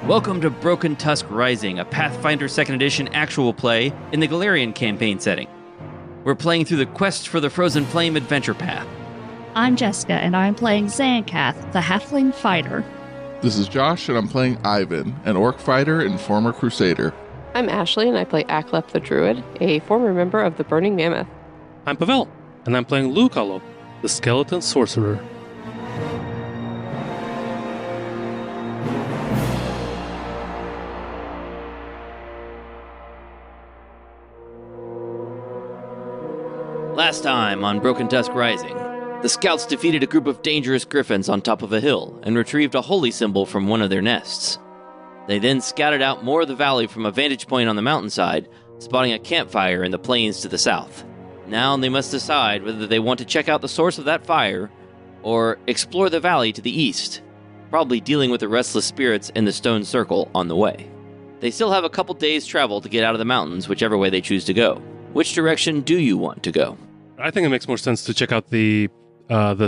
Welcome to Broken Tusk Rising, a Pathfinder 2nd Edition actual play in the Galarian campaign setting. We're playing through the Quest for the Frozen Flame adventure path. I'm Jessica, and I'm playing Zancath, the halfling fighter. This is Josh, and I'm playing Ivan, an orc fighter and former crusader. I'm Ashley, and I play Aklep the druid, a former member of the Burning Mammoth. I'm Pavel, and I'm playing Lucalo, the skeleton sorcerer. Last time on Broken Tusk Rising, the scouts defeated a group of dangerous griffins on top of a hill and retrieved a holy symbol from one of their nests. They then scouted out more of the valley from a vantage point on the mountainside, spotting a campfire in the plains to the south. Now they must decide whether they want to check out the source of that fire or explore the valley to the east, probably dealing with the restless spirits in the stone circle on the way. They still have a couple days' travel to get out of the mountains, whichever way they choose to go. Which direction do you want to go? I think it makes more sense to check out the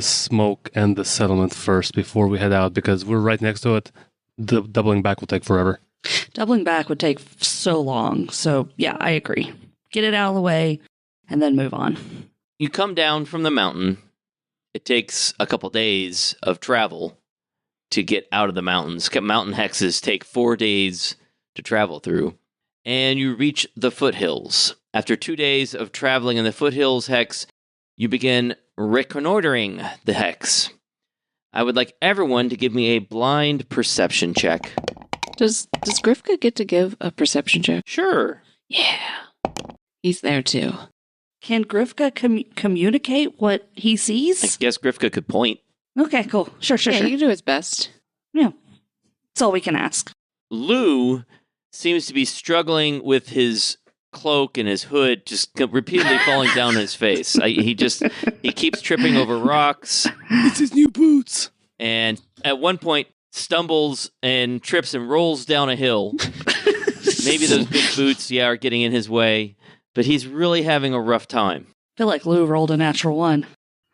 smoke and the settlement first before we head out, because we're right next to it. Doubling back will take forever. Doubling back would take so long. So, yeah, I agree. Get it out of the way and then move on. You come down from the mountain. It takes a couple days of travel to get out of the mountains. Mountain hexes take 4 days to travel through. And you reach the foothills. After 2 days of traveling in the foothills hex, you begin reconnoitering the hex. I would like everyone to give me a blind perception check. Does Grifka get to give a perception check? Sure. Yeah. He's there too. Can Grifka communicate what he sees? I guess Grifka could point. Okay, cool. Sure. He can do his best. Yeah. That's all we can ask. Lou seems to be struggling with his cloak and his hood, just repeatedly falling down on his face. He keeps tripping over rocks. It's his new boots. And at one point stumbles and trips and rolls down a hill. Maybe those big boots, are getting in his way. But he's really having a rough time. I feel like Lou rolled a natural one.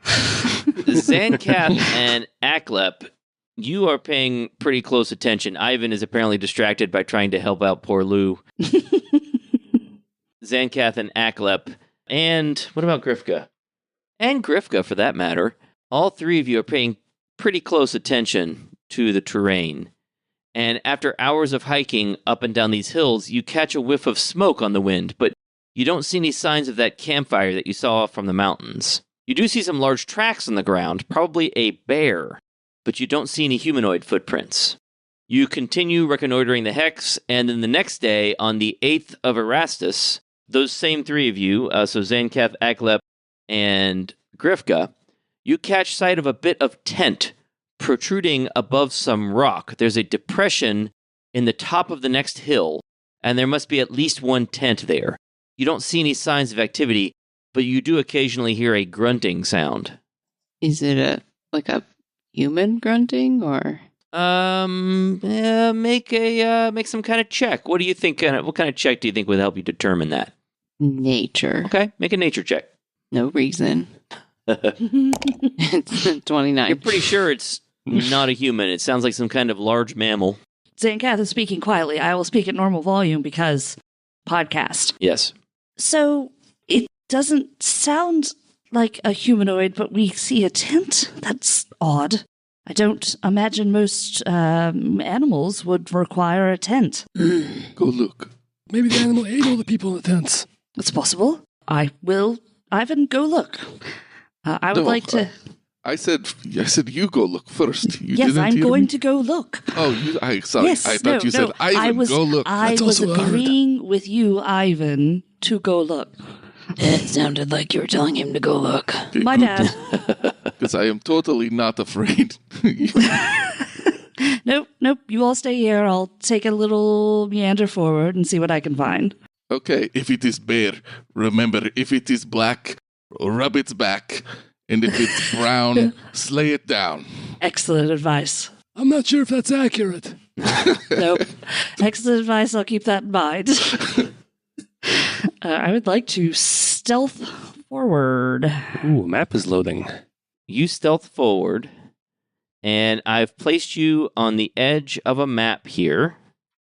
Zancath and Aklep, you are paying pretty close attention. Ivan is apparently distracted by trying to help out poor Lou. Zancath and Aklep, and what about Grifka? And Grifka, for that matter. All three of you are paying pretty close attention to the terrain. And after hours of hiking up and down these hills, you catch a whiff of smoke on the wind, but you don't see any signs of that campfire that you saw from the mountains. You do see some large tracks on the ground, probably a bear, but you don't see any humanoid footprints. You continue reconnoitering the hex, and then the next day, on the 8th of Erastus, those same three of you, so Zancath, Aklep, and Grifka, you catch sight of a bit of tent protruding above some rock. There's a depression in the top of the next hill, and there must be at least one tent there. You don't see any signs of activity, but you do occasionally hear a grunting sound. Is it a human grunting, or? Make some kind of check. What do you think? What kind of check do you think would help you determine that? Nature. Okay, make a nature check. No reason. It's 29. You're pretty sure it's not a human. It sounds like some kind of large mammal. Zancath is speaking quietly. I will speak at normal volume because podcast. Yes. So it doesn't sound like a humanoid, but we see a tent. That's odd. I don't imagine most animals would require a tent. Go look. Maybe the animal ate all the people in the tents. It's possible. I will, Ivan, go look. I would like to... I said you go look first. I'm going to go look. Oh, sorry. Yes, I thought you said, Ivan, go look. I was agreeing with you, Ivan, to go look. It sounded like you were telling him to go look. My bad. Because I am totally not afraid. Nope. You all stay here. I'll take a little meander forward and see what I can find. Okay, if it is bear, remember, if it is black, rub its back. And if it's brown, slay it down. Excellent advice. I'm not sure if that's accurate. Nope. Excellent advice. I'll keep that in mind. I would like to stealth forward. Ooh, map is loading. You stealth forward, and I've placed you on the edge of a map here.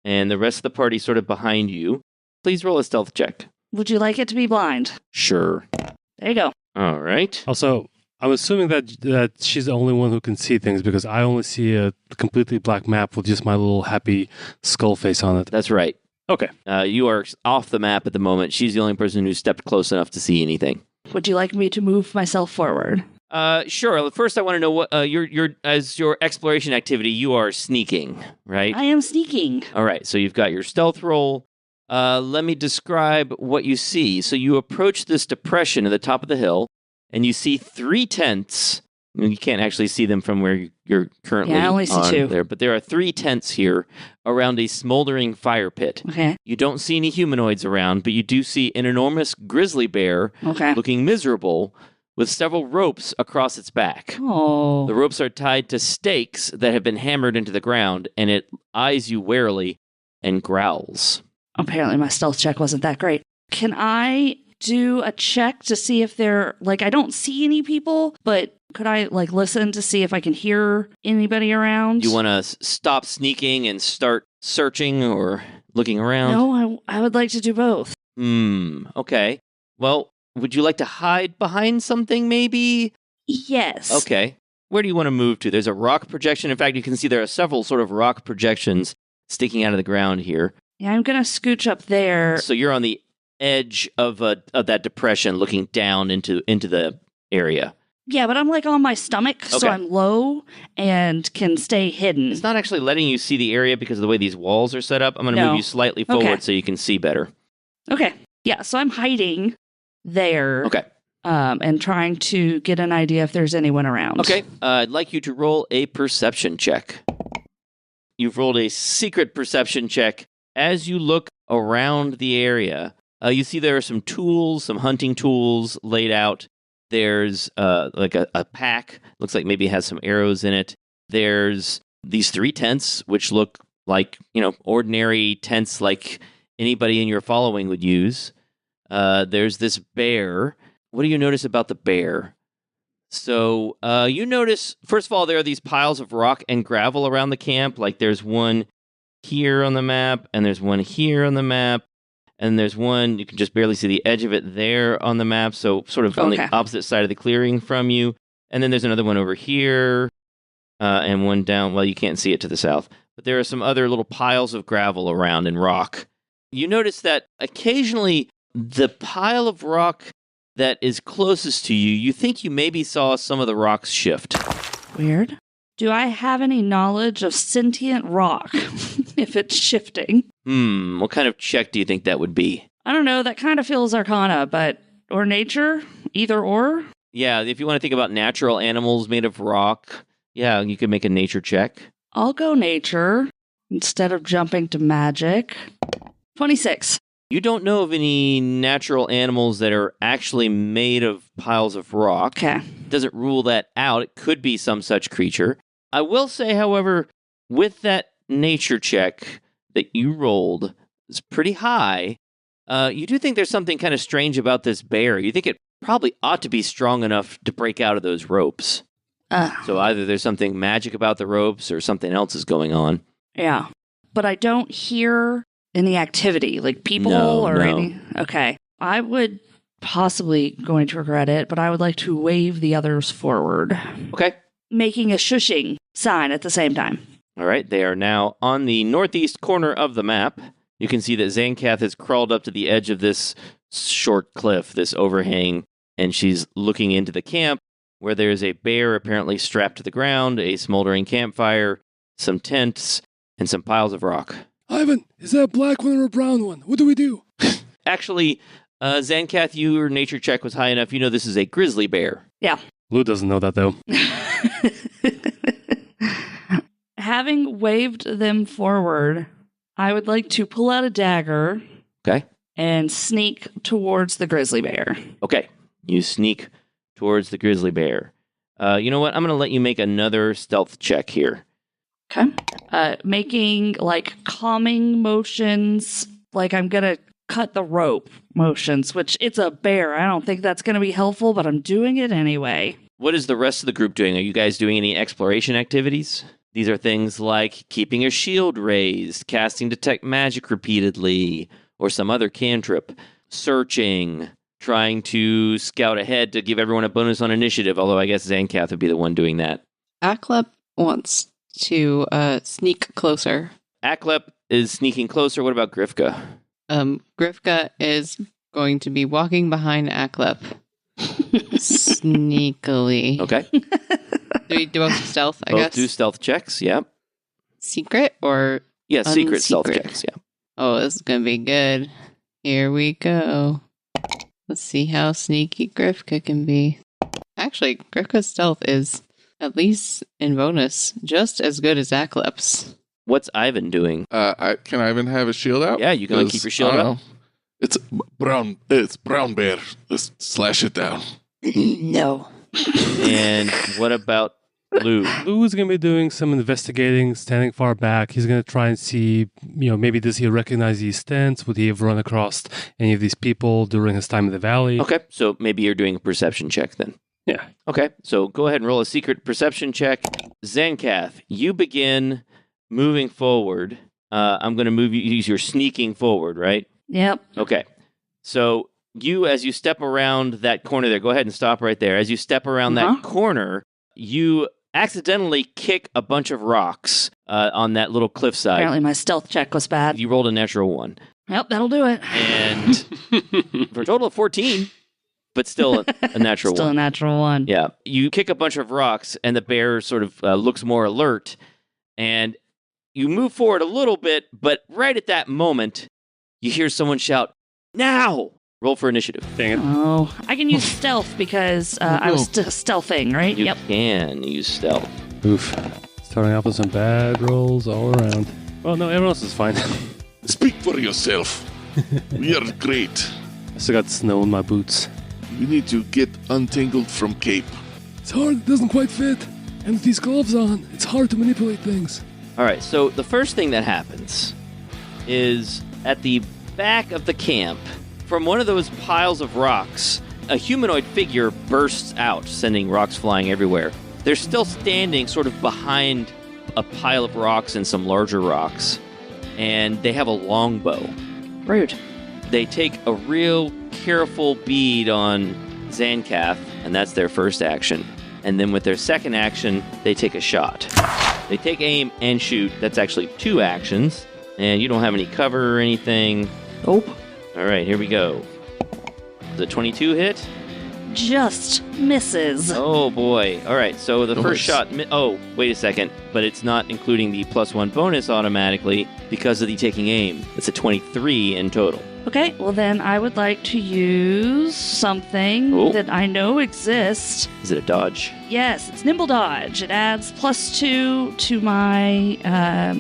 and the rest of the party sort of behind you. Please roll a stealth check. Would you like it to be blind? Sure. There you go. All right. Also, I'm assuming that she's the only one who can see things because I only see a completely black map with just my little happy skull face on it. That's right. Okay. You are off the map at the moment. She's the only person who stepped close enough to see anything. Would you like me to move myself forward? Sure. First, I want to know what as your exploration activity, you are sneaking, right? I am sneaking. All right. So you've got your stealth roll. Let me describe what you see. So you approach this depression at the top of the hill, and you see 3 tents. You can't actually see them from where you're currently I only see 2. there, but there are 3 tents here around a smoldering fire pit. Okay. You don't see any humanoids around, but you do see an enormous grizzly bear looking miserable with several ropes across its back. Oh. The ropes are tied to stakes that have been hammered into the ground, and it eyes you warily and growls. Apparently my stealth check wasn't that great. Can I do a check to see if they're, like, I don't see any people, but could I, like, listen to see if I can hear anybody around? Do you want to stop sneaking and start searching or looking around? No, I would like to do both. Okay. Well, would you like to hide behind something, maybe? Yes. Okay. Where do you want to move to? There's a rock projection. In fact, you can see there are several sort of rock projections sticking out of the ground here. Yeah, I'm going to scooch up there. So you're on the edge of that depression looking down into the area. Yeah, but I'm like on my stomach, so Okay. I'm low and can stay hidden. It's not actually letting you see the area because of the way these walls are set up. I'm going to No. move you slightly forward Okay. so you can see better. Okay. Yeah, so I'm hiding there. Okay. And trying to get an idea if there's anyone around. Okay. I'd like you to roll a perception check. You've rolled a secret perception check. As you look around the area, you see there are some tools, some hunting tools laid out. There's like a pack. Looks like maybe it has some arrows in it. There's these 3 tents, which look like, ordinary tents like anybody in your following would use. There's this bear. What do you notice about the bear? So you notice, first of all, there are these piles of rock and gravel around the camp. Like there's one here on the map, and there's one here on the map, and there's one, you can just barely see the edge of it there on the map, so sort of on the opposite side of the clearing from you. And then there's another one over here, and one down, well, you can't see it to the south. But there are some other little piles of gravel around and rock. You notice that occasionally the pile of rock that is closest to you, you think you maybe saw some of the rocks shift. Weird. Do I have any knowledge of sentient rock if it's shifting? What kind of check do you think that would be? I don't know. That kind of feels arcana, or nature, either or. Yeah, if you want to think about natural animals made of rock, yeah, you could make a nature check. I'll go nature instead of jumping to magic. 26. You don't know of any natural animals that are actually made of piles of rock. Okay. Doesn't rule that out. It could be some such creature. I will say, however, with that nature check that you rolled, it's pretty high. You do think there's something kind of strange about this bear. You think it probably ought to be strong enough to break out of those ropes. So either there's something magic about the ropes or something else is going on. Yeah. But I don't hear any activity, like people or any. Okay. I would possibly going to regret it, but I would like to wave the others forward. Okay. Making a shushing sign at the same time. All right. They are now on the northeast corner of the map. You can see that Zancath has crawled up to the edge of this short cliff, this overhang, and she's looking into the camp where there's a bear apparently strapped to the ground, a smoldering campfire, some tents, and some piles of rock. Ivan, is that a black one or a brown one? What do we do? Actually, Zancath, your nature check was high enough. You know this is a grizzly bear. Yeah. Lou doesn't know that, though. Having waved them forward, I would like to pull out a dagger. Okay. And sneak towards the grizzly bear. Okay. You sneak towards the grizzly bear. You know what? I'm going to let you make another stealth check here. Okay. Making, like, calming motions, like I'm going to cut the rope motions, which it's a bear. I don't think that's going to be helpful, but I'm doing it anyway. What is the rest of the group doing? Are you guys doing any exploration activities? These are things like keeping a shield raised, casting detect magic repeatedly, or some other cantrip, searching, trying to scout ahead to give everyone a bonus on initiative, although I guess Zancath would be the one doing that. Aklep wants to sneak closer. Aklep is sneaking closer. What about Grifka? Grifka is going to be walking behind Aklep. Sneakily. Okay. Do we do both stealth, I Both guess? do stealth checks, yeah. Secret or Yeah, secret stealth unsecret? checks, yeah. Oh, this is going to be good. Here we go. Let's see how sneaky Grifka can be. Actually, Grifka's stealth is, at least in bonus, just as good as Aklep's. What's Ivan doing? Can Ivan have a shield out? Yeah, you can keep your shield up. It's brown bear. Just slash it down. No. And what about Lou? Lou is going to be doing some investigating, standing far back. He's going to try and see, maybe does he recognize these tents? Would he have run across any of these people during his time in the valley? Okay, so maybe you're doing a perception check then. Yeah. Okay, so go ahead and roll a secret perception check. Zancath, you begin moving forward. I'm going to move you, use your sneaking forward, right? Yep. Okay, so you, as you step around that corner there, go ahead and stop right there. As you step around that corner, you accidentally kick a bunch of rocks on that little cliffside. Apparently my stealth check was bad. You rolled a natural 1. Yep, that'll do it. And for a total of 14, but still a natural 1. Still a natural 1. Yeah. You kick a bunch of rocks, and the bear sort of looks more alert, and you move forward a little bit, but right at that moment, you hear someone shout, "Now!" Roll for initiative. Dang it. Oh, I can use stealth because I was stealthing, right? You can use stealth. Oof. Starting off with some bad rolls all around. Well, no, everyone else is fine. Speak for yourself. We are great. I still got snow in my boots. We need to get untangled from Cape. It's hard. It doesn't quite fit. And with these gloves on, it's hard to manipulate things. All right, so the first thing that happens is at the back of the camp, from one of those piles of rocks, a humanoid figure bursts out, sending rocks flying everywhere. They're still standing sort of behind a pile of rocks and some larger rocks, and they have a longbow. Rude. They take a real careful bead on Zancath, and that's their first action. And then with their second action, they take a shot. They take aim and shoot. That's actually 2 actions, and you don't have any cover or anything. Nope. All right, here we go. The 22 hit? Just misses. Oh, boy. All right, so the first shot... oh, wait a second. But it's not including the +1 bonus automatically because of the taking aim. It's a 23 in total. Okay, well then I would like to use something that I know exists. Is it a dodge? Yes, it's Nimble Dodge. It adds +2 to my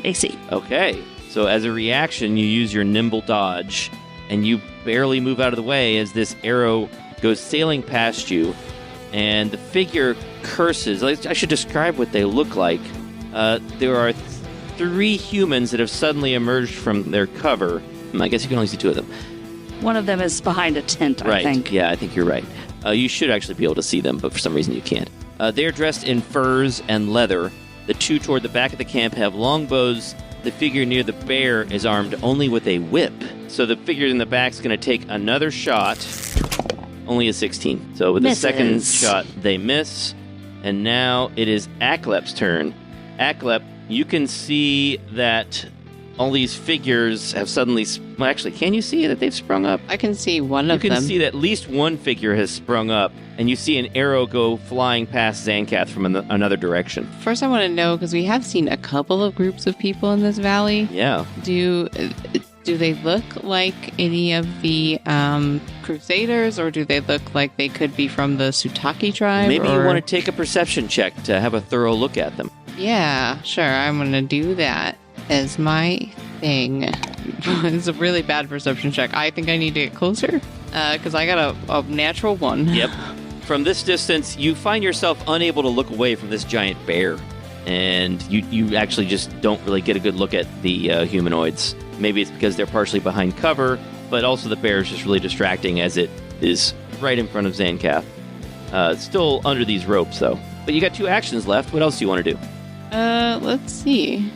AC. Okay, so as a reaction, you use your nimble dodge, and you barely move out of the way as this arrow goes sailing past you, and the figure curses. I should describe what they look like. There are 3 humans that have suddenly emerged from their cover. I guess you can only see 2 of them. One of them is behind a tent, I think. Yeah, I think you're right. You should actually be able to see them, but for some reason you can't. They're dressed in furs and leather. The 2 toward the back of the camp have longbows. The figure near the bear is armed only with a whip. So the figure in the back is going to take another shot. Only a 16. So with the second shot, they miss. And now it is Aklep's turn. Aklep, you can see that all these figures have suddenly... Well, actually, can you see that they've sprung up? I can see one of them. You can see that at least one figure has sprung up, and you see an arrow go flying past Zancath from another direction. First, I want to know, because we have seen a couple of groups of people in this valley. Yeah. Do they look like any of the Crusaders, or do they look like they could be from the Sutaki tribe? Maybe you want to take a perception check to have a thorough look at them. Yeah, sure. I'm going to do that as my thing. It's a really bad perception check. I think I need to get closer because I got a natural 1. Yep. From this distance, you find yourself unable to look away from this giant bear, and you actually just don't really get a good look at the humanoids. Maybe it's because they're partially behind cover, but also the bear is just really distracting as it is right in front of Zancath. Still under these ropes, though. But you got 2 actions left. What else do you want to do? Let's see.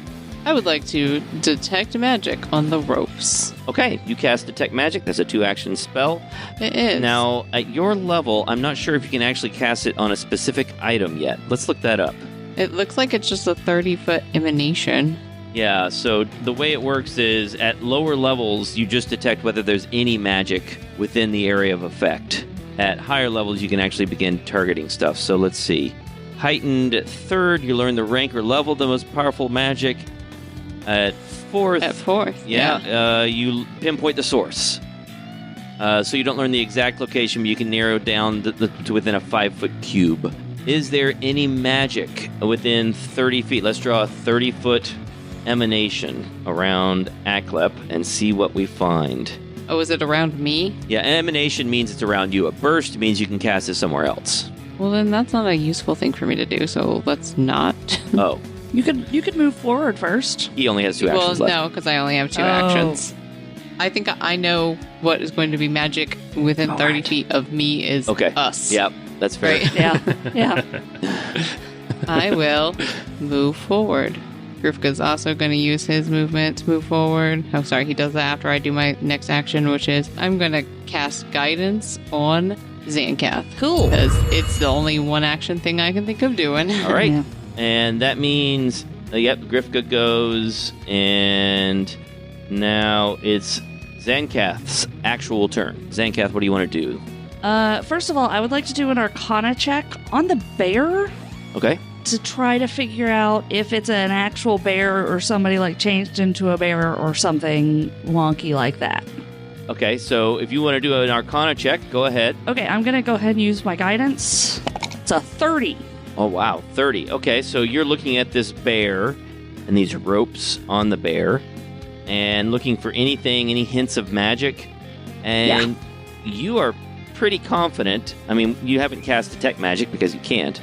I would like to detect magic on the ropes. Okay, you cast Detect Magic. That's a 2-action spell. It is. Now, at your level, I'm not sure if you can actually cast it on a specific item yet. Let's look that up. It looks like it's just a 30-foot emanation. Yeah, so the way it works is at lower levels, you just detect whether there's any magic within the area of effect. At higher levels, you can actually begin targeting stuff. So let's see. Heightened 3rd, you learn the rank or level of the most powerful magic. At 4th... At 4th, yeah. You pinpoint the source. So you don't learn the exact location, but you can narrow down to within a 5-foot cube. Is there any magic within 30 feet? Let's draw a 30-foot emanation around Aklep and see what we find. Oh, is it around me? Yeah, emanation means it's around you. A burst means you can cast it somewhere else. Well, then that's not a useful thing for me to do, so let's not. Oh. You could move forward first. He only has 2 actions left. Well, no, because I only have 2 actions. I think I know what is going to be magic within 30 feet of me is us. Yep, that's fair. Right? Yeah. I will move forward. Grifka's also going to use his movement to move forward. Oh, sorry, he does that after I do my next action, which is I'm going to cast Guidance on Zancath. Cool. Because it's the only 1-action thing I can think of doing. All right. Yeah. And that means, Grifka goes, and now it's Zancath's actual turn. Zancath, what do you want to do? First of all, I would like to do an Arcana check on the bear Okay. to try to figure out if it's an actual bear or somebody like changed into a bear or something wonky like that. Okay, so if you want to do an Arcana check, go ahead. Okay, I'm going to go ahead and use my guidance. It's a 30. Oh, wow, 30. Okay, so you're looking at this bear and these ropes on the bear and looking for any hints of magic. And you are pretty confident. I mean, you haven't cast Detect Magic because you can't.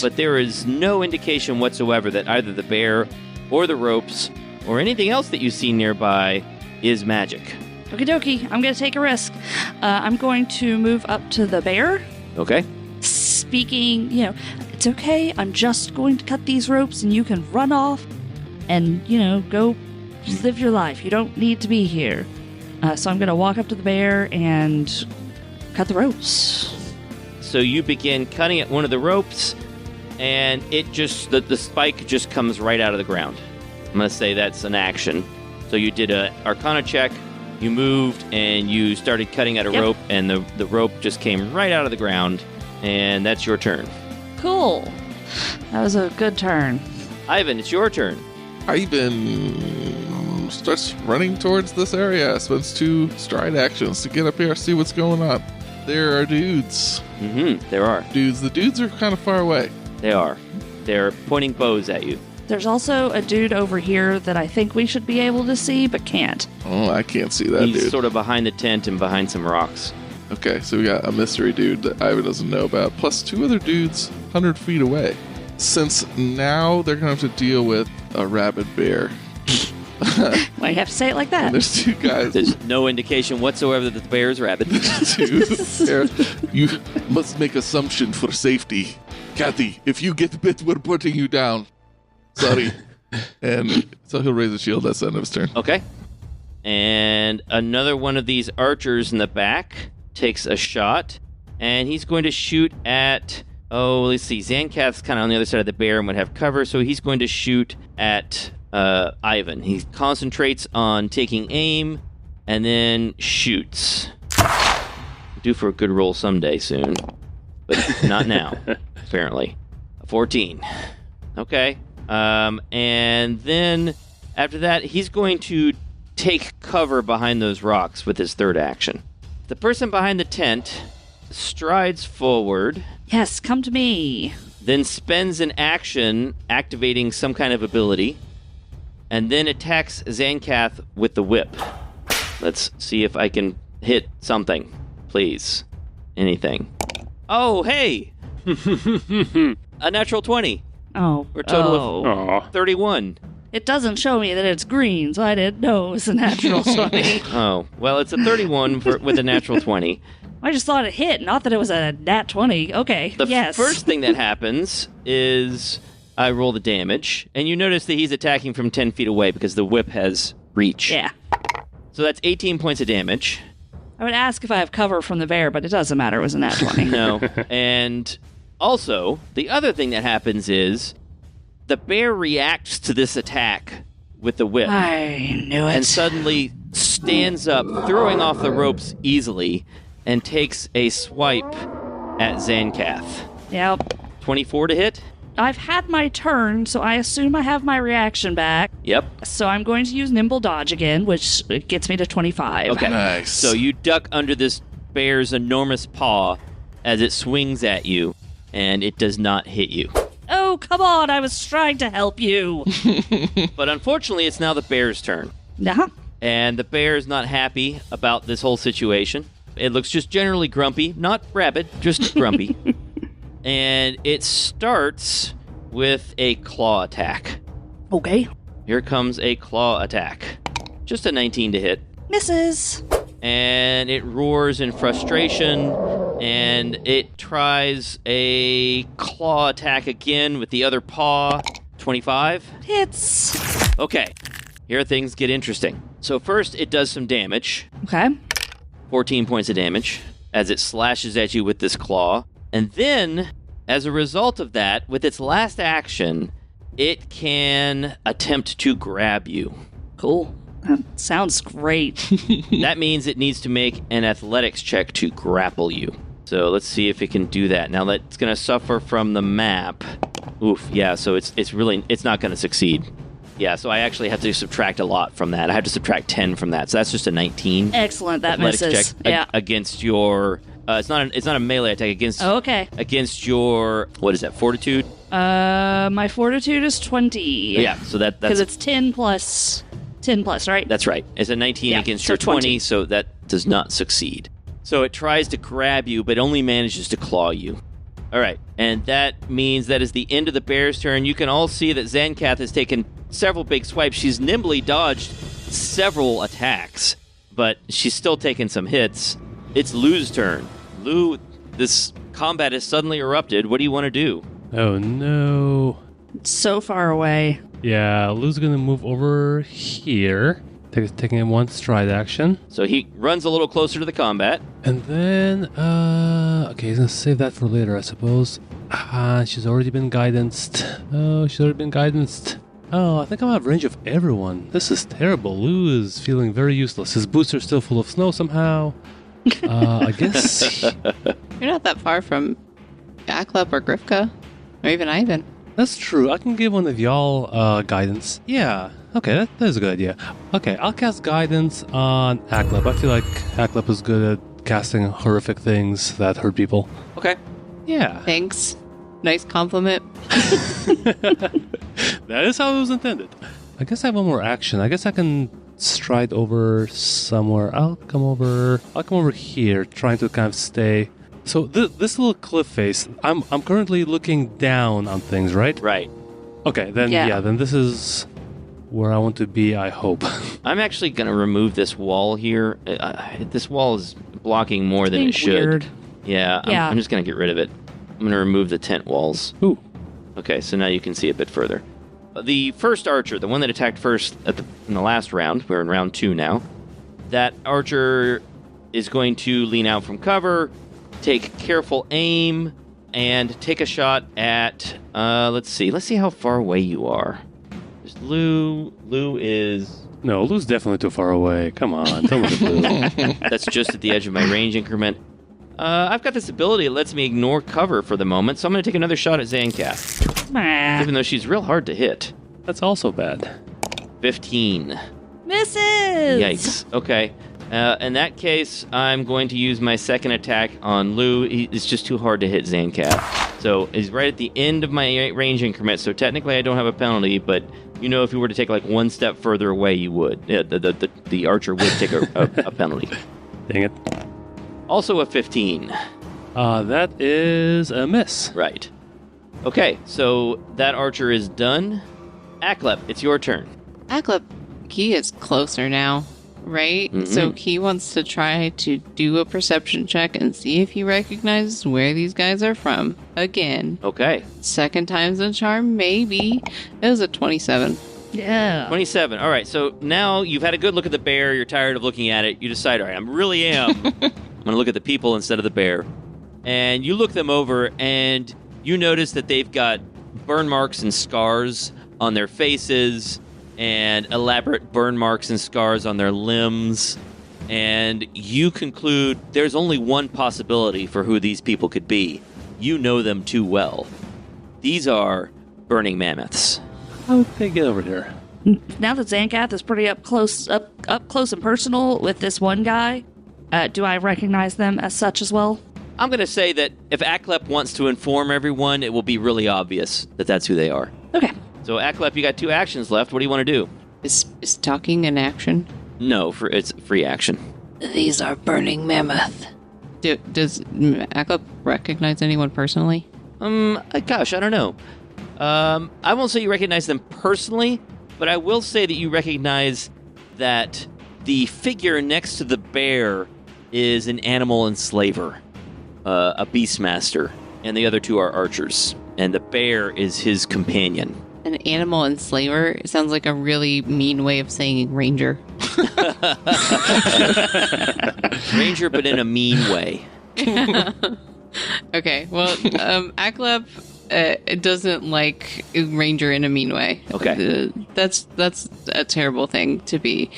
But there is no indication whatsoever that either the bear or the ropes or anything else that you see nearby is magic. Okie dokie, I'm going to take a risk. I'm going to move up to the bear. Okay. Speaking, it's okay. I'm just going to cut these ropes and you can run off and, go live your life. You don't need to be here. So I'm going to walk up to the bear and cut the ropes. So you begin cutting at one of the ropes, and it just the spike just comes right out of the ground. I'm going to say that's an action. So you did an Arcana check, you moved, and you started cutting at a rope, and the rope just came right out of the ground, and that's your turn. Cool. That was a good turn. Ivan, it's your turn. Ivan starts running towards this area, spends 2 stride actions to get up here, see what's going on. There are dudes. Mm-hmm, there are. Dudes. The dudes are kind of far away. They are. They're pointing bows at you. There's also a dude over here that I think we should be able to see, but can't. Oh, I can't see that He's dude. sort of behind the tent and behind some rocks. Okay, so we got a mystery dude that Ivan doesn't know about, plus 2 other dudes 100 feet away. Since now they're going to have to deal with a rabid bear. Why you have to say it like that? And there's 2 guys. There's no indication whatsoever that the bear is rabid. You must make assumption for safety. Kathy, if you get bit, we're putting you down. Sorry. And so he'll raise a shield. That's the end of his turn. Okay. And another one of these archers in the back takes a shot, and he's going to shoot at... Oh, let's see. Zancath's kind of on the other side of the bear and would have cover, so he's going to shoot at Ivan. He concentrates on taking aim and then shoots. Due for a good roll someday soon, but not now, apparently. A 14. Okay. And then after that, he's going to take cover behind those rocks with his 3rd action. The person behind the tent strides forward. Yes, come to me. Then spends an action activating some kind of ability, and then attacks Zancath with the whip. Let's see if I can hit something. Please. Anything. Oh, hey! A natural 20. Oh. For a total of 31. It doesn't show me that it's green, so I didn't know it was a natural 20. Oh, well, it's a 31 with a natural 20. I just thought it hit, not that it was a nat 20. Okay, The yes. first thing that happens is I roll the damage, and you notice that he's attacking from 10 feet away because the whip has reach. Yeah. So that's 18 points of damage. I would ask if I have cover from the bear, but it doesn't matter. It was a nat 20. No. And also, the other thing that happens is the bear reacts to this attack with the whip. I knew it. And suddenly stands up, throwing off the ropes easily, and takes a swipe at Zancath. Yep. 24 to hit? I've had my turn, so I assume I have my reaction back. Yep. So I'm going to use Nimble Dodge again, which gets me to 25. Okay. Nice. So you duck under this bear's enormous paw as it swings at you, and it does not hit you. Oh, come on, I was trying to help you. But unfortunately, it's now the bear's turn. Uh-huh. And the bear is not happy about this whole situation. It looks just generally grumpy, not rabid, just grumpy. And it starts with a claw attack. Okay. Here comes a claw attack. Just a 19 to hit. Misses. And it roars in frustration, and it tries a claw attack again with the other paw. 25. Hits. Okay, here things get interesting. So first, it does some damage. Okay. 14 points of damage as it slashes at you with this claw. And then, as a result of that, with its last action, it can attempt to grab you. Cool. That sounds great. That means it needs to make an athletics check to grapple you. So let's see if it can do that. Now that's going to suffer from the map. Oof, yeah, so it's not going to succeed. Yeah, so I actually have to subtract a lot from that. I have to subtract 10 from that. So that's just a 19. Excellent, that athletics misses. check Yeah. against your it's not a melee attack against Oh, okay. against your, what is that, fortitude? My fortitude is 20. Yeah, so Because that's it's 10 plus, right? That's right. It's a 19 Yeah, against so your 20, 20. so that does not succeed. So it tries to grab you, but only manages to claw you. All right, and that means that is the end of the bear's turn. You can all see that Zancath has taken several big swipes. She's nimbly dodged several attacks, but she's still taken some hits. It's Lou's turn. Lou, this combat has suddenly erupted. What do you want to do? Oh no. It's so far away. Yeah, Lou's gonna move over here, taking a one stride action. So he runs a little closer to the combat. And then, okay, he's gonna save that for later, I suppose. She's already been guidanced. Oh, she's already been guidanced. Oh, I think I'm out of range of everyone. This is terrible. Lou is feeling very useless. His boots are still full of snow somehow. I guess... You're not that far from Aklep or Grifka, or even Ivan. That's true. I can give one of y'all guidance. Yeah. Okay, that is a good idea. Okay, I'll cast guidance on Aklep. I feel like Aklep is good at casting horrific things that hurt people. Okay. Yeah. Thanks. Nice compliment. That is how it was intended. I guess I have one more action. I guess I can stride over somewhere. I'll come over here, trying to kind of stay. So this little cliff face, I'm currently looking down on things, right? Right. Okay, then Yeah. then this is where I want to be, I hope. I'm actually going to remove this wall here. This wall is blocking more than it Think should. weird. Yeah, Yeah. I'm just going to get rid of it. I'm going to remove the tent walls. Ooh. Okay, so now you can see a bit further. The first archer, the one that attacked first in the last round, we're in round 2 now, that archer is going to lean out from cover, take careful aim, and take a shot at, let's see how far away you are. There's Lou is... No, Lou's definitely too far away. Come on, don't look at Lou. That's just at the edge of my range increment. I've got this ability that lets me ignore cover for the moment, so I'm going to take another shot at Zancath, Ah, even though she's real hard to hit. That's also bad. 15. misses. Yikes. Okay. In that case, I'm going to use my second attack on Lou. It's just too hard to hit Zancath. So he's right at the end of my range increment, so technically I don't have a penalty, but you know if you were to take like one step further away, you would. Yeah, the archer would take a penalty. Dang it. Also a 15. That is a miss. Right. Okay, so that archer is done. Aklep, it's your turn. Aklep, he is closer now. right? Mhm. So he wants to try to do a perception check and see if he recognizes where these guys are from. Again. Okay. Second time's a charm, maybe. It was a 27. Yeah. 27. All right. So now you've had a good look at the bear. You're tired of looking at it. You decide, all right, I really am. I'm going to look at the people instead of the bear. And you look them over, and you notice that they've got burn marks and scars on their faces, and elaborate burn marks and scars on their limbs. And you conclude there's only one possibility for who these people could be. You know them too well. These are burning mammoths. How would they get over here? Now that Zancath is pretty up close and personal with this one guy, do I recognize them as such as well? I'm going to say that if Aklep wants to inform everyone, it will be really obvious that that's who they are. Okay. So, Aklep, you got 2 actions left. What do you want to do? Is talking an action? No, it's free action. These are burning mammoth. Does Aklep recognize anyone personally? Gosh, I don't know. I won't say you recognize them personally, but I will say that you recognize that the figure next to the bear is an animal enslaver, a beastmaster, and the other 2 are archers, and the bear is his companion. An animal enslaver? It sounds like a really mean way of saying ranger. Ranger, but in a mean way. Okay, well, Aklep doesn't like ranger in a mean way. Okay. That's a terrible thing to be.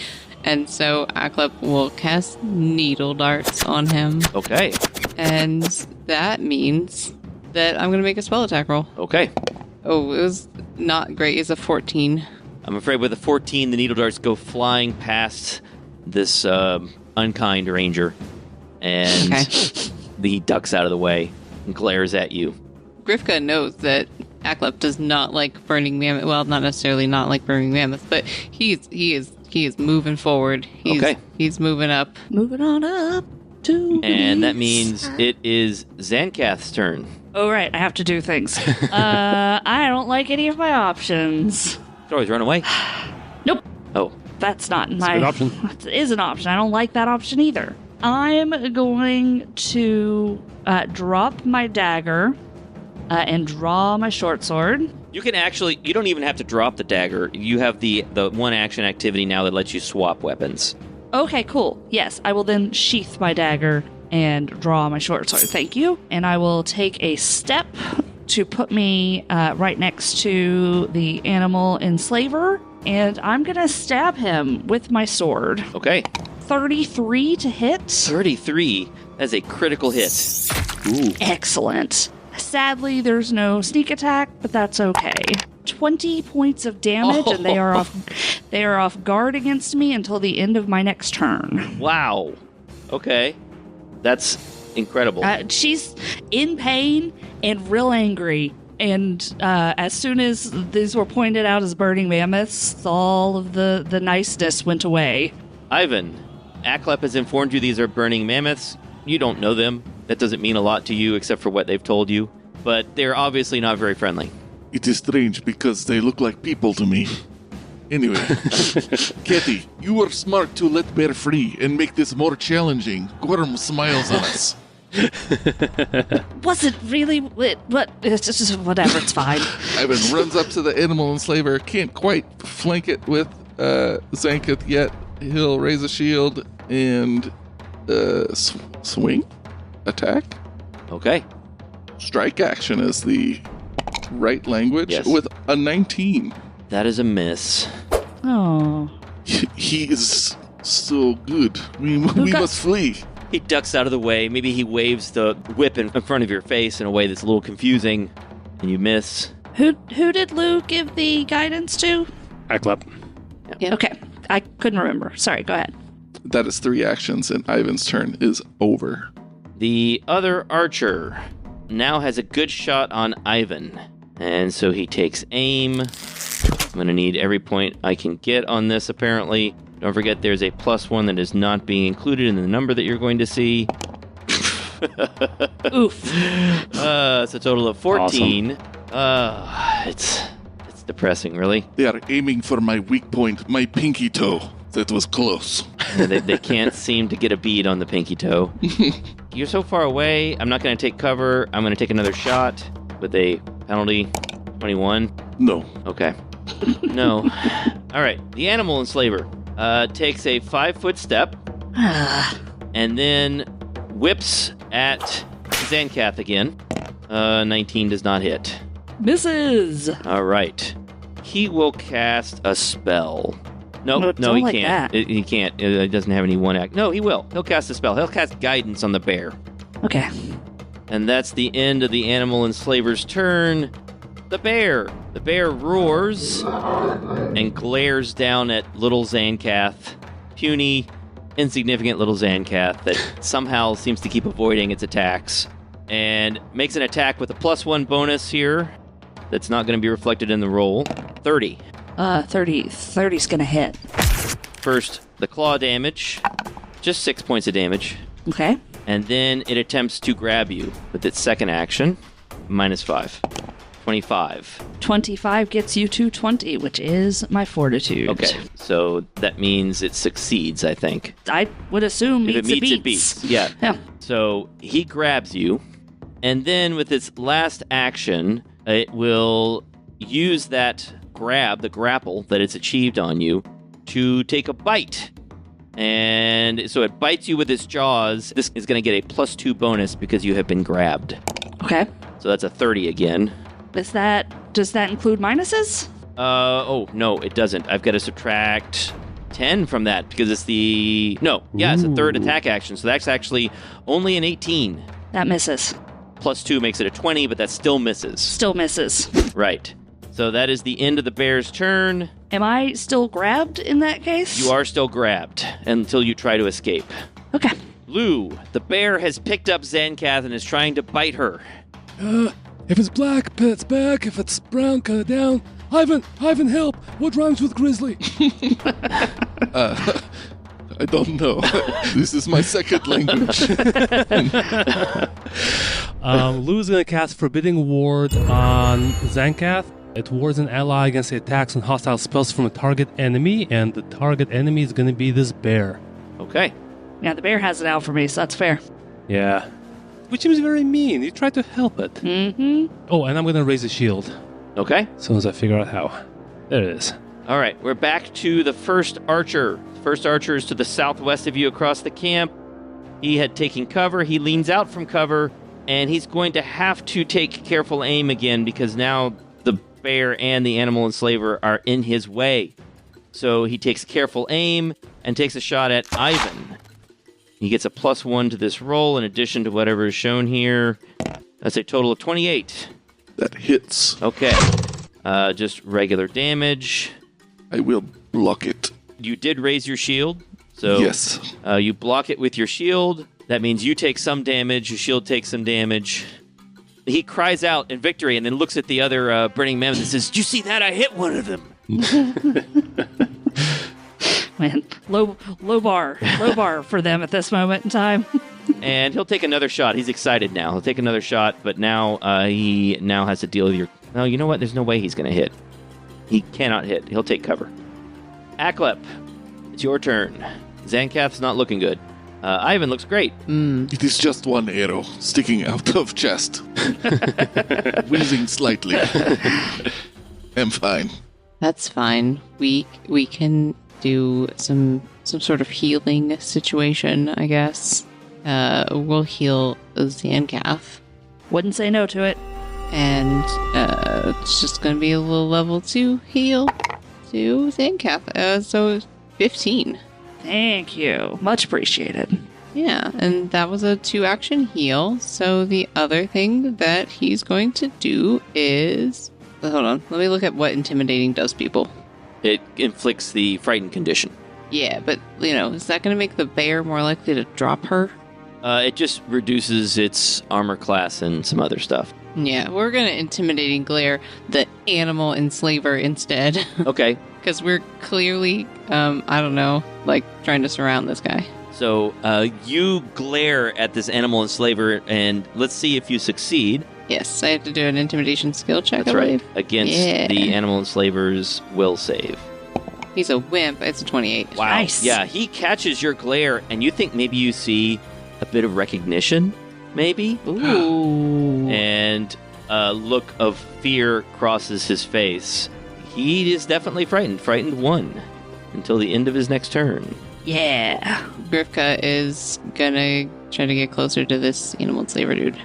And so Aklep will cast needle darts on him. Okay. And that means that I'm going to make a spell attack roll. Okay. Oh, it was not great. It's a 14. I'm afraid with a 14, the needle darts go flying past this unkind ranger, and he ducks out of the way and glares at you. Grifka knows that Aklep does not like burning mammoth. Well, not necessarily not like burning mammoth, but he is moving forward. He's moving up. Moving on up to And that means it is Zancath's turn. Oh, right. I have to do things. I don't like any of my options. You can always run away. Nope. Oh. That's not a my... good option. That is an option. I don't like that option either. I'm going to drop my dagger and draw my short sword. You can actually... You don't even have to drop the dagger. You have the one action activity now that lets you swap weapons. Okay, cool. Yes, I will then sheath my dagger and draw my short sword. Thank you. And I will take a step to put me right next to the animal enslaver, and I'm going to stab him with my sword. Okay. 33 to hit. 33. That's a critical hit. Ooh. Excellent. Sadly, there's no sneak attack, but that's okay. 20 points of damage, and they are off guard against me until the end of my next turn. Wow. Okay. That's incredible. She's in pain and real angry. And as soon as these were pointed out as burning mammoths, all of the niceness went away. Ivan, Aklep has informed you these are burning mammoths. You don't know them. That doesn't mean a lot to you except for what they've told you. But they're obviously not very friendly. It is strange because they look like people to me. Anyway, Katie, you were smart to let Bear free and make this more challenging. Gorm smiles on us. Was it really? What? It's just whatever. It's fine. Ivan runs up to the animal enslaver. Can't quite flank it with Zancath yet. He'll raise a shield and swing, attack. Okay. Strike action is the right language. Yes. With a 19. That is a miss. Oh. He is so good. We got- must flee. He ducks out of the way. Maybe he waves the whip in front of your face in a way that's a little confusing, and you miss. Who did Lou give the guidance to? Aklep. Yeah. Okay, I couldn't remember. Sorry, go ahead. That is 3 actions, and Ivan's turn is over. The other archer now has a good shot on Ivan, and so he takes aim. I'm going to need every point I can get on this, apparently. Don't forget there's a +1 that is not being included in the number that you're going to see. Oof. It's a total of 14. It's depressing, really. They are aiming for my weak point, my pinky toe. That was close. They can't seem to get a bead on the pinky toe. You're so far away, I'm not going to take cover. I'm going to take another shot with a penalty. 21. No. Okay. No. All right. The animal enslaver takes a 5-foot step and then whips at Zancath again. 19 does not hit. Misses. All right. He will cast a spell. No, No, don't he like can't. that. He can't. It doesn't have any one act. No, he will. He'll cast a spell. He'll cast guidance on the bear. Okay. And that's the end of the animal enslaver's turn. The bear. The bear roars and glares down at little Zancath. Puny, insignificant little Zancath that somehow seems to keep avoiding its attacks. And makes an attack with a +1 bonus here. That's not going to be reflected in the roll. 30. 30's gonna hit. First, the claw damage. Just 6 points of damage. Okay. And then it attempts to grab you with its second action. -5. 25. 25 gets you to 20, which is my fortitude. Okay, so that means it succeeds, I think. I would assume If it meets meets, it it beats. beats. Yeah. Yeah. So he grabs you, and then with its last action, it will use that grab, the grapple that it's achieved on you, to take a bite. And so it bites you with its jaws. This is going to get a +2 bonus because you have been grabbed. Okay. So that's a 30 again. Does that include minuses? Oh, no, it doesn't. I've got to subtract 10 from that because it's the... No, yeah, it's a third attack action. So that's actually only an 18. That misses. +2 makes it a 20, but that still misses. Still misses. Right. So that is the end of the bear's turn. Am I still grabbed in that case? You are still grabbed until you try to escape. Okay. Lou, the bear has picked up Zancath and is trying to bite her. If it's black, it's back. If it's brown, cut it down. Ivan, help! What rhymes with grizzly? I don't know. This is my second language. Lou's gonna cast Forbidding Ward on Zancath. It wards an ally against the attacks and hostile spells from a target enemy, and the target enemy is gonna be this bear. Okay. Yeah, the bear has it out for me, so that's fair. Yeah. Which seems very mean. You tried to help it. Mm-hmm. Oh, and I'm gonna raise a shield Okay. as soon as I figure out how. There it is. All right, we're back to the first archer. First archer is to the southwest of you across the camp. He had taken cover. He leans out from cover, and he's going to have to take careful aim again because now the bear and the animal enslaver are in his way. So he takes careful aim and takes a shot at Ivan. He gets a +1 to this roll in addition to whatever is shown here. That's a total of 28. That hits. Okay. Just regular damage. I will block it. You did raise your shield, so Yes. You block it with your shield. That means you take some damage, your shield takes some damage. He cries out in victory and then looks at the other burning mammoth and says, "Did you see that? I hit one of them." Man, low bar for them at this moment in time. And he'll take another shot. He's excited now. He'll take another shot, but now he now has to deal with your... No, you know what? There's no way he's going to hit. He cannot hit. He'll take cover. Aklep, it's your turn. Zancath's not looking good. Ivan looks great. It is just one arrow sticking out of chest. Wheezing slightly. I'm fine. That's fine. We can do some sort of healing situation, I guess. We'll heal Zancath. Wouldn't say no to it. And it's just going to be a little level 2 heal to Zancath. So 15. Thank you. Much appreciated. Yeah, and that was a 2-action heal. So the other thing that he's going to do is... Hold on. Let me look at what intimidating does people. It inflicts the frightened condition. Yeah, but, is that going to make the bear more likely to drop her? It just reduces its armor class and some other stuff. Yeah, we're going to intimidating glare the animal enslaver instead. Okay. Because we're clearly, trying to surround this guy. So you glare at this animal enslaver, and let's see if you succeed. Yes, I have to do an intimidation skill check, That's I right. believe. Against Yeah. the animal enslaver's will save. He's a wimp. It's a 28. Wow. Nice. Yeah, he catches your glare, and you think maybe you see a bit of recognition, maybe? Ooh. And a look of fear crosses his face. He is definitely frightened. Frightened 1 until the end of his next turn. Yeah. Grifka is gonna try to get closer to this animal enslaver dude.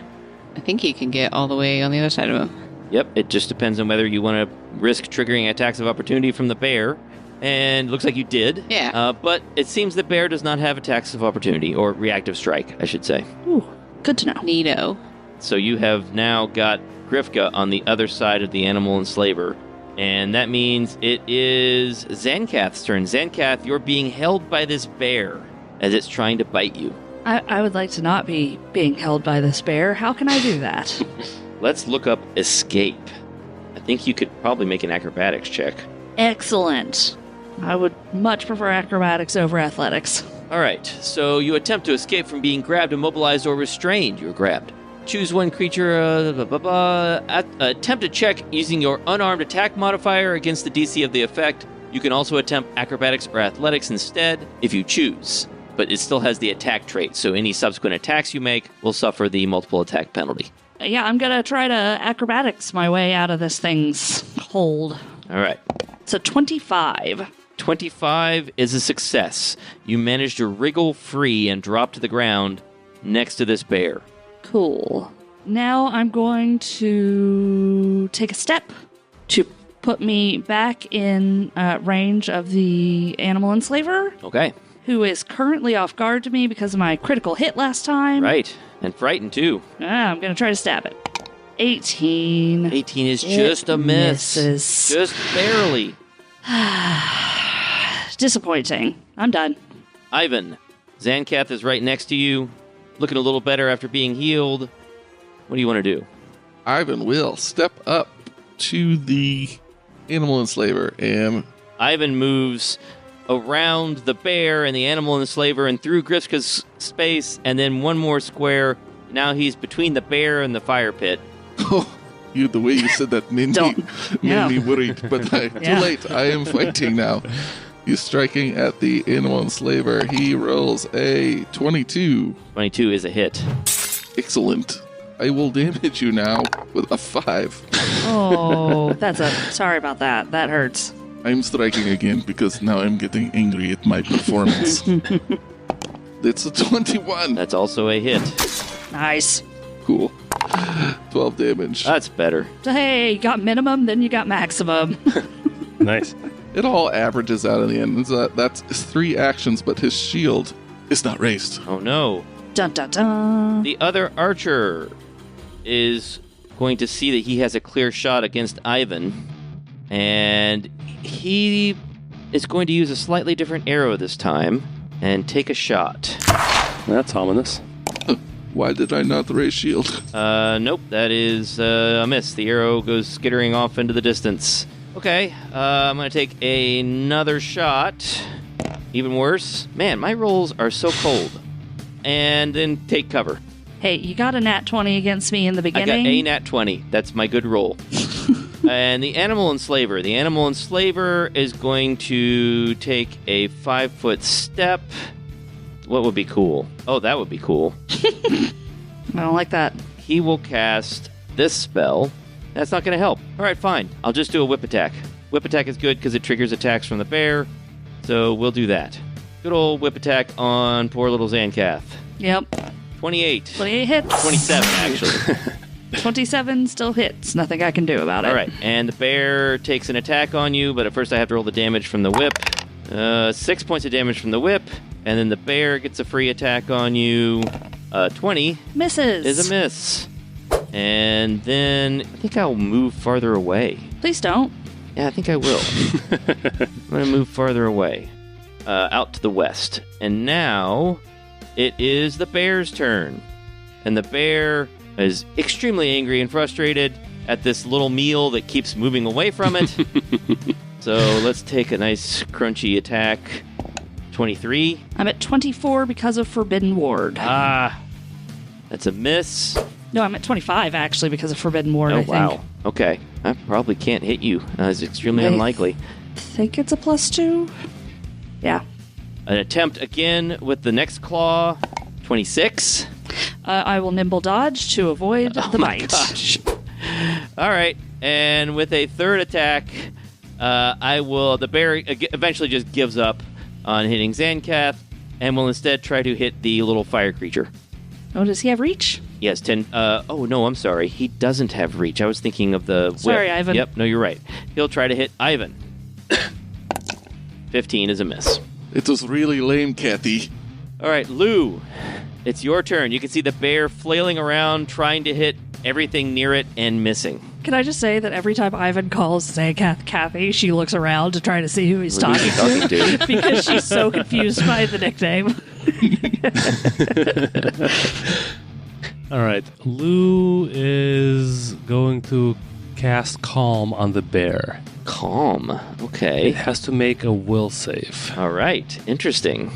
I think he can get all the way on the other side of him. Yep, it just depends on whether you want to risk triggering attacks of opportunity from the bear. And looks like you did. Yeah. But it seems the bear does not have attacks of opportunity, or reactive strike, I should say. Ooh, good to know. Neato. So you have now got Grifka on the other side of the animal enslaver. And that means it is Zancath's turn. Zancath, you're being held by this bear as it's trying to bite you. I would like to not be being held by this bear. How can I do that? Let's look up escape. I think you could probably make an acrobatics check. Excellent. I would much prefer acrobatics over athletics. All right, so you attempt to escape from being grabbed, immobilized, or restrained. You're grabbed. Choose one creature, attempt a check using your unarmed attack modifier against the DC of the effect. You can also attempt acrobatics or athletics instead if you choose, but it still has the attack trait, so any subsequent attacks you make will suffer the multiple attack penalty. Yeah, I'm gonna try to acrobatics my way out of this thing's hold. All right. It's a 25. 25 is a success. You manage to wriggle free and drop to the ground next to this bear. Cool. Now I'm going to take a step to put me back in range of the animal enslaver, Okay. who is currently off guard to me because of my critical hit last time. Right. And frightened, too. I'm going to try to stab it. 18. 18 is just a miss. Misses. Just barely. Disappointing. I'm done. Ivan, Zancath is right next to you, looking a little better after being healed. What do you want to do? Ivan will step up to the animal enslaver and Ivan moves around the bear and the animal enslaver and through Grifka's space, and then one more square. Now he's between the bear and the fire pit. the way you said that made me worried, but too late. I am fighting now. He's striking at the animal enslaver. He rolls a 22. 22 is a hit. Excellent. I will damage you now with a 5. Oh, sorry about that. That hurts. I'm striking again because now I'm getting angry at my performance. It's a 21. That's also a hit. Nice. Cool. 12 damage. That's better. So, hey, you got minimum, then you got maximum. Nice. It all averages out in the end. That's 3 actions, but his shield is not raised. Oh no. Dun dun dun. The other archer is going to see that he has a clear shot against Ivan, and he is going to use a slightly different arrow this time and take a shot. That's ominous. Why did I not raise shield? Nope, that is a miss. The arrow goes skittering off into the distance. Okay, I'm going to take another shot. Even worse. Man, my rolls are so cold. And then take cover. Hey, you got a nat 20 against me in the I beginning. got a nat 20. That's my good roll. And the animal enslaver. The animal enslaver is going to take a 5-foot step. What would be cool? Oh, that would be cool. I don't like that. He will cast this spell. That's not going to help. All right, fine. I'll just do a whip attack. Whip attack is good because it triggers attacks from the bear. So we'll do that. Good old whip attack on poor little Zancath. Yep. 28. 28 hits. 27, actually. 27 still hits. Nothing I can do about it. All right, and the bear takes an attack on you, but at first I have to roll the damage from the whip. 6 points of damage from the whip, and then the bear gets a free attack on you. 20 Misses. is a miss. And then I think I'll move farther away. Please don't. Yeah, I think I will. I'm going to move farther away, out to the west. And now it is the bear's turn. And the bear is extremely angry and frustrated at this little meal that keeps moving away from it. So let's take a nice crunchy attack. 23. I'm at 24 because of Forbidden Ward. That's a miss. No, I'm at 25 actually because of Forbidden Ward, Oh, I think. wow. Okay. I probably can't hit you. It's extremely unlikely. think it's a +2. Yeah. An attempt again with the next claw. 26. I will nimble dodge to avoid the bite. Gosh. All right. And with a third attack, the bear eventually just gives up on hitting Zancath and will instead try to hit the little fire creature. Oh, does he have reach? Yes, 10. Oh, no, I'm sorry. He doesn't have reach. I was thinking of the whip. Sorry, Ivan. Yep, no, you're right. He'll try to hit Ivan. 15 is a miss. It was really lame, Kathy. All right, Lou, it's your turn. You can see the bear flailing around, trying to hit everything near it and missing. Can I just say that every time Ivan calls Zancath Kathy, she looks around to try to see who he's talking to because she's so confused by the nickname. All right. Lou is going to cast Calm on the bear. Calm. Okay. It has to make a will save. All right. Interesting.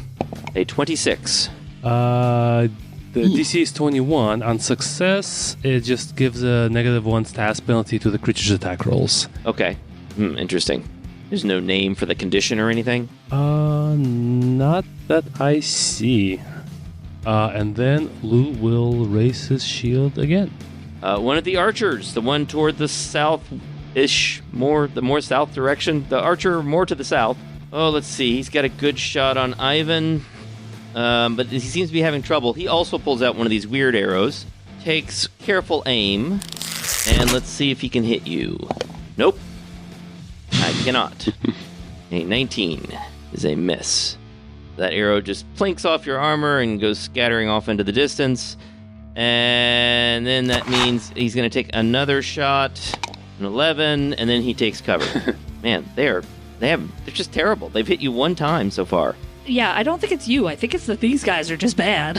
A 26. The DC is 21. On success, it just gives a -1 stat penalty to the creature's attack rolls. Okay. Interesting. There's no name for the condition or anything? Not that I see. And then Lou will raise his shield again. One of the archers, the one toward the south-ish, the more south direction. The archer more to the south. Oh, let's see. He's got a good shot on Ivan. But he seems to be having trouble. He also pulls out one of these weird arrows, takes careful aim, and let's see if he can hit you. Nope. I cannot. A 19 is a miss. That arrow just plinks off your armor and goes scattering off into the distance. And then that means he's going to take another shot, an 11, and then he takes cover. Man, they're just terrible. They've hit you one time so far. Yeah, I don't think it's you. I think it's that these guys are just bad.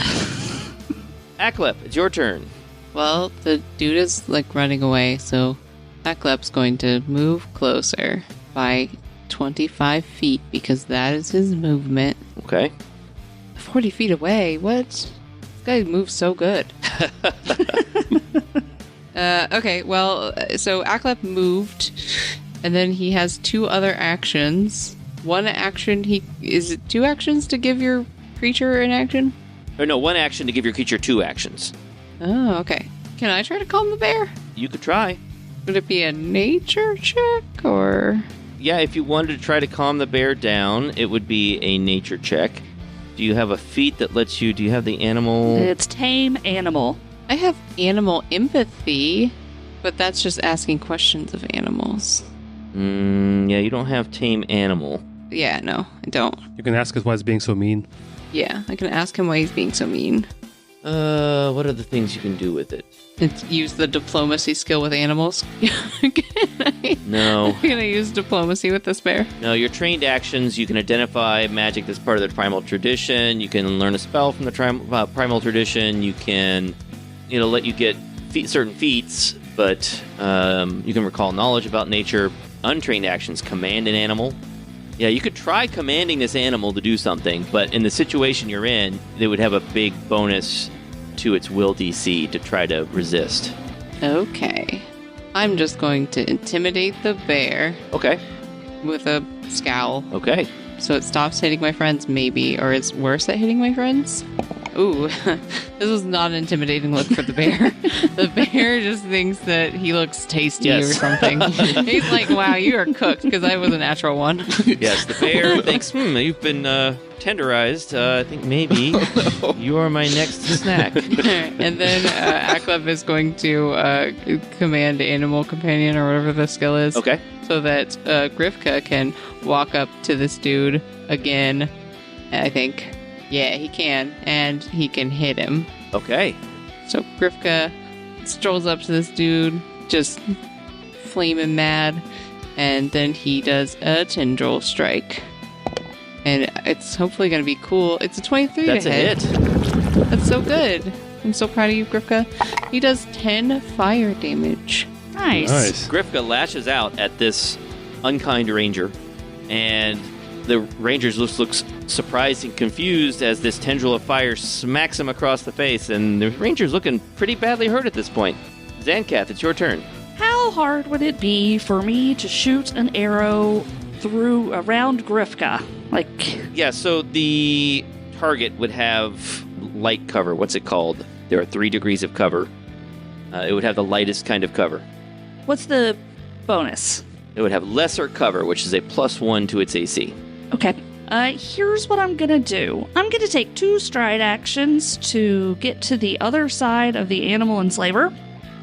Aklep, it's your turn. Well, the dude is running away, so Aklep's going to move closer by 25 feet because that is his movement. Okay. 40 feet away? What? This guy moves so good. Okay, well, so Aklep moved, and then he has 2 other actions. One action, is it 2 actions to give your creature an action? Or no, 1 action to give your creature 2 actions. Oh, okay. Can I try to calm the bear? You could try. Would it be a nature check, or...? Yeah, if you wanted to try to calm the bear down, it would be a nature check. Do you have a feat that lets you... Do you have the animal... It's tame animal. I have animal empathy, but that's just asking questions of animals. Yeah, you don't have tame animal. Yeah, no, I don't. You can ask us why it's being so mean. Yeah, I can ask him why he's being so mean. What are the things you can do with it? It's use the diplomacy skill with animals. No. Can I use diplomacy with this bear? No, your trained actions, you can identify magic that's part of the primal tradition. You can learn a spell from the primal tradition. You can, let you get certain feats, but you can recall knowledge about nature. Untrained actions, command an animal. Yeah, you could try commanding this animal to do something, but in the situation you're in, they would have a big bonus to its will DC to try to resist. Okay. I'm just going to intimidate the bear. Okay. With a scowl. Okay. So it stops hitting my friends, maybe, or it's worse at hitting my friends. Ooh, this was not an intimidating look for the bear. The bear just thinks that he looks tasty or something. He's like, wow, you are cooked, because I was a natural one. Yes, the bear thinks, you've been tenderized. I think maybe you are my next snack. And then Aklep is going to command Animal Companion, or whatever the skill is. Okay. So that Grifka can walk up to this dude again, I think. Yeah, he can, and he can hit him. Okay. So Grifka strolls up to this dude, just flaming mad, and then he does a tendril strike. And it's hopefully going to be cool. It's a 23 That's to hit. That's a hit. That's so good. I'm so proud of you, Grifka. He does 10 fire damage. Nice. Grifka lashes out at this unkind ranger, and the ranger looks surprised and confused as this tendril of fire smacks him across the face, and the ranger's looking pretty badly hurt at this point. Zancath, it's your turn. How hard would it be for me to shoot an arrow through around Grifka. Like, Yeah, so the target would have light cover. What's it called? There are 3 degrees of cover. It would have the lightest kind of cover. what's the bonus? It would have lesser cover, which is a +1 to its AC. Okay. Here's what I'm gonna do. I'm gonna take 2 stride actions to get to the other side of the animal enslaver.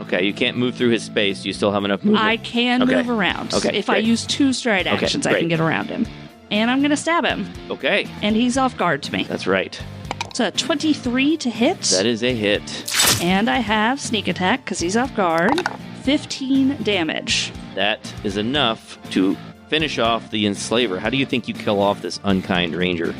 Okay, you can't move through his space. You still have enough movement. I can Okay. move around. Okay, If I great. use 2 stride Okay, actions, I great. can get around him. And I'm gonna stab him. Okay, And he's off guard to me. that's right. It's a 23 to hit. That is a hit. And I have sneak attack because he's off guard. 15 damage. That is enough to finish off the enslaver. How do you think you kill off this unkind ranger?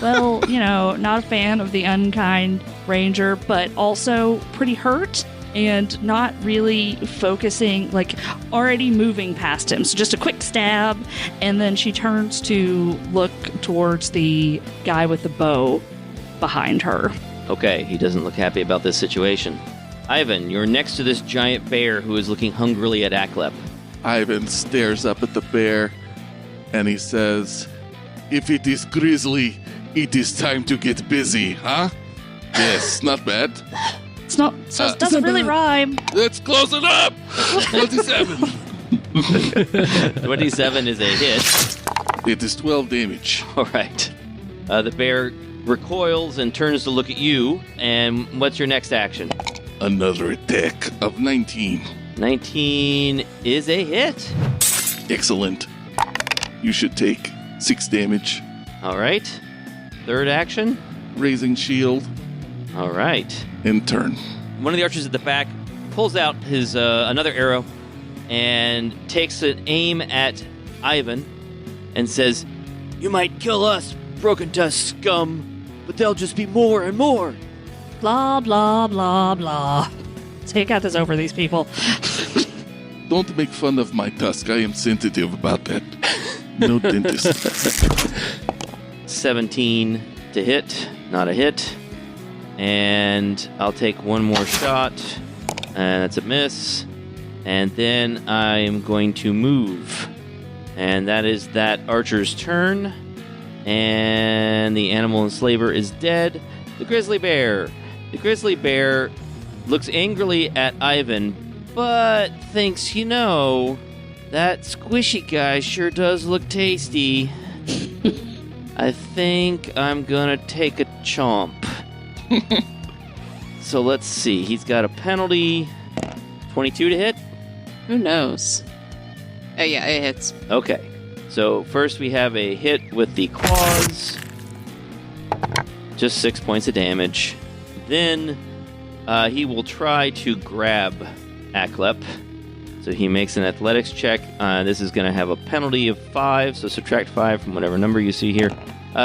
Well, not a fan of the unkind ranger, but also pretty hurt and not really focusing, like already moving past him. So just a quick stab, and then she turns to look towards the guy with the bow behind her. Okay, he doesn't look happy about this situation. Ivan, you're next to this giant bear who is looking hungrily at Aklep. Ivan stares up at the bear and he says, "If it is grizzly, it is time to get busy, huh?" Yes, not bad. It's not, so it doesn't really rhyme. Let's close it up! 27. 27 is a hit. It is 12 damage. All right. The bear recoils and turns to look at you. And what's your next action? Another attack of 19. 19 is a hit. Excellent. You should take 6 damage. All right. Third action. Raising shield All right. and turn. One of the archers at the back pulls out his another arrow and takes an aim at Ivan and says, "You might kill us, Broken Tusk scum, but there'll just be more and more." Blah, blah, blah, blah. So you got this over these people. Don't make fun of my tusk. I am sensitive about that. No dentist. 17 to hit, not a hit. And I'll take one more shot, and that's a miss. And then I'm going to move. And that is that archer's turn. And the animal enslaver is dead. The grizzly bear. The grizzly bear looks angrily at Ivan, but thinks, that squishy guy sure does look tasty. I think I'm gonna take a chomp. So let's see. He's got a penalty. 22 to hit? Who knows? Oh, yeah, it hits. Okay. So first we have a hit with the claws. Just 6 points of damage. Then he will try to grab Aklep. So he makes an athletics check. This is going to have a penalty of 5, so subtract 5 from whatever number you see here.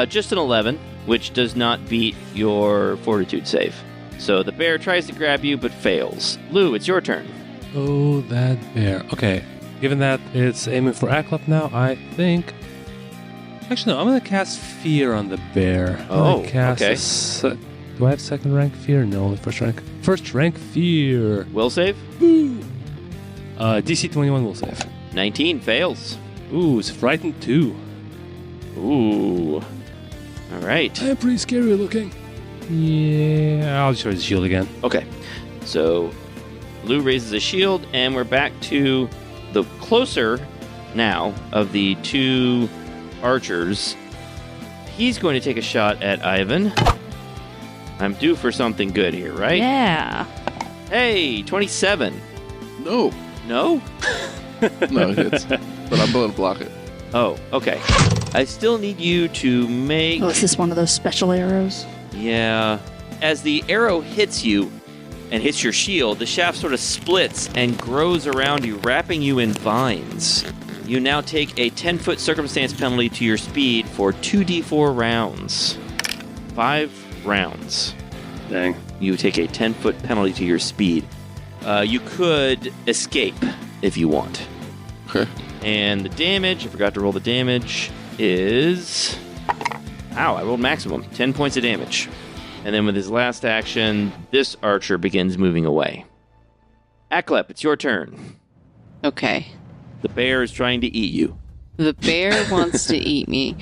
Just an 11, which does not beat your fortitude save. So the bear tries to grab you, but fails. Lou, it's your turn. Oh, that bear. Okay, given that it's aiming for Aklep now, I think... Actually, no, I'm going to cast Fear on the bear. I'm gonna cast okay. Do I have second rank Fear? No, only first rank. First rank Fear. Will save? DC 21 will save. 19 fails. Ooh, it's frightened too. Ooh. All right. I'm pretty scary looking. Yeah, I'll just raise the shield again. Okay. So Lou raises a shield, and we're back to the closer now of the 2 archers. He's going to take a shot at Ivan. I'm due for something good here, right? Yeah. Hey, 27. No. No? No, it hits. But I'm going to block it. Oh, okay. I still need you to make... Oh, is this one of those special arrows? Yeah. As the arrow hits you and hits your shield, the shaft sort of splits and grows around you, wrapping you in vines. You now take a 10-foot circumstance penalty to your speed for 2d4 rounds. 5 rounds. Dang. You take a 10-foot penalty to your speed. You could escape if you want. Okay. And the damage, I forgot to roll the damage, is... Ow, I rolled maximum. 10 points of damage. And then with his last action, this archer begins moving away. Aklep, it's your turn. Okay. The bear is trying to eat you. The bear wants to eat me.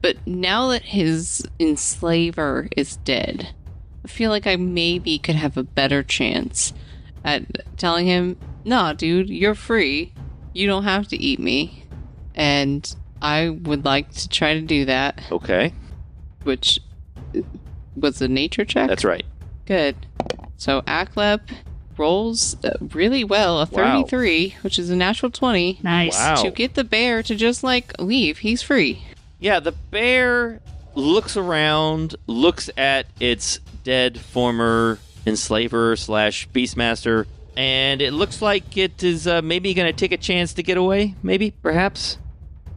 But now that his enslaver is dead, I feel like I maybe could have a better chance at telling him, nah, dude, you're free. You don't have to eat me. And I would like to try to do that. Okay. Which was a nature check? That's right. Good. So Aklep rolls really well, a 33, which is a natural 20. Nice. Wow. To get the bear to just, leave. He's free. Yeah, the bear looks around, looks at its dead former enslaver / beastmaster, and it looks like it is maybe going to take a chance to get away, maybe, perhaps.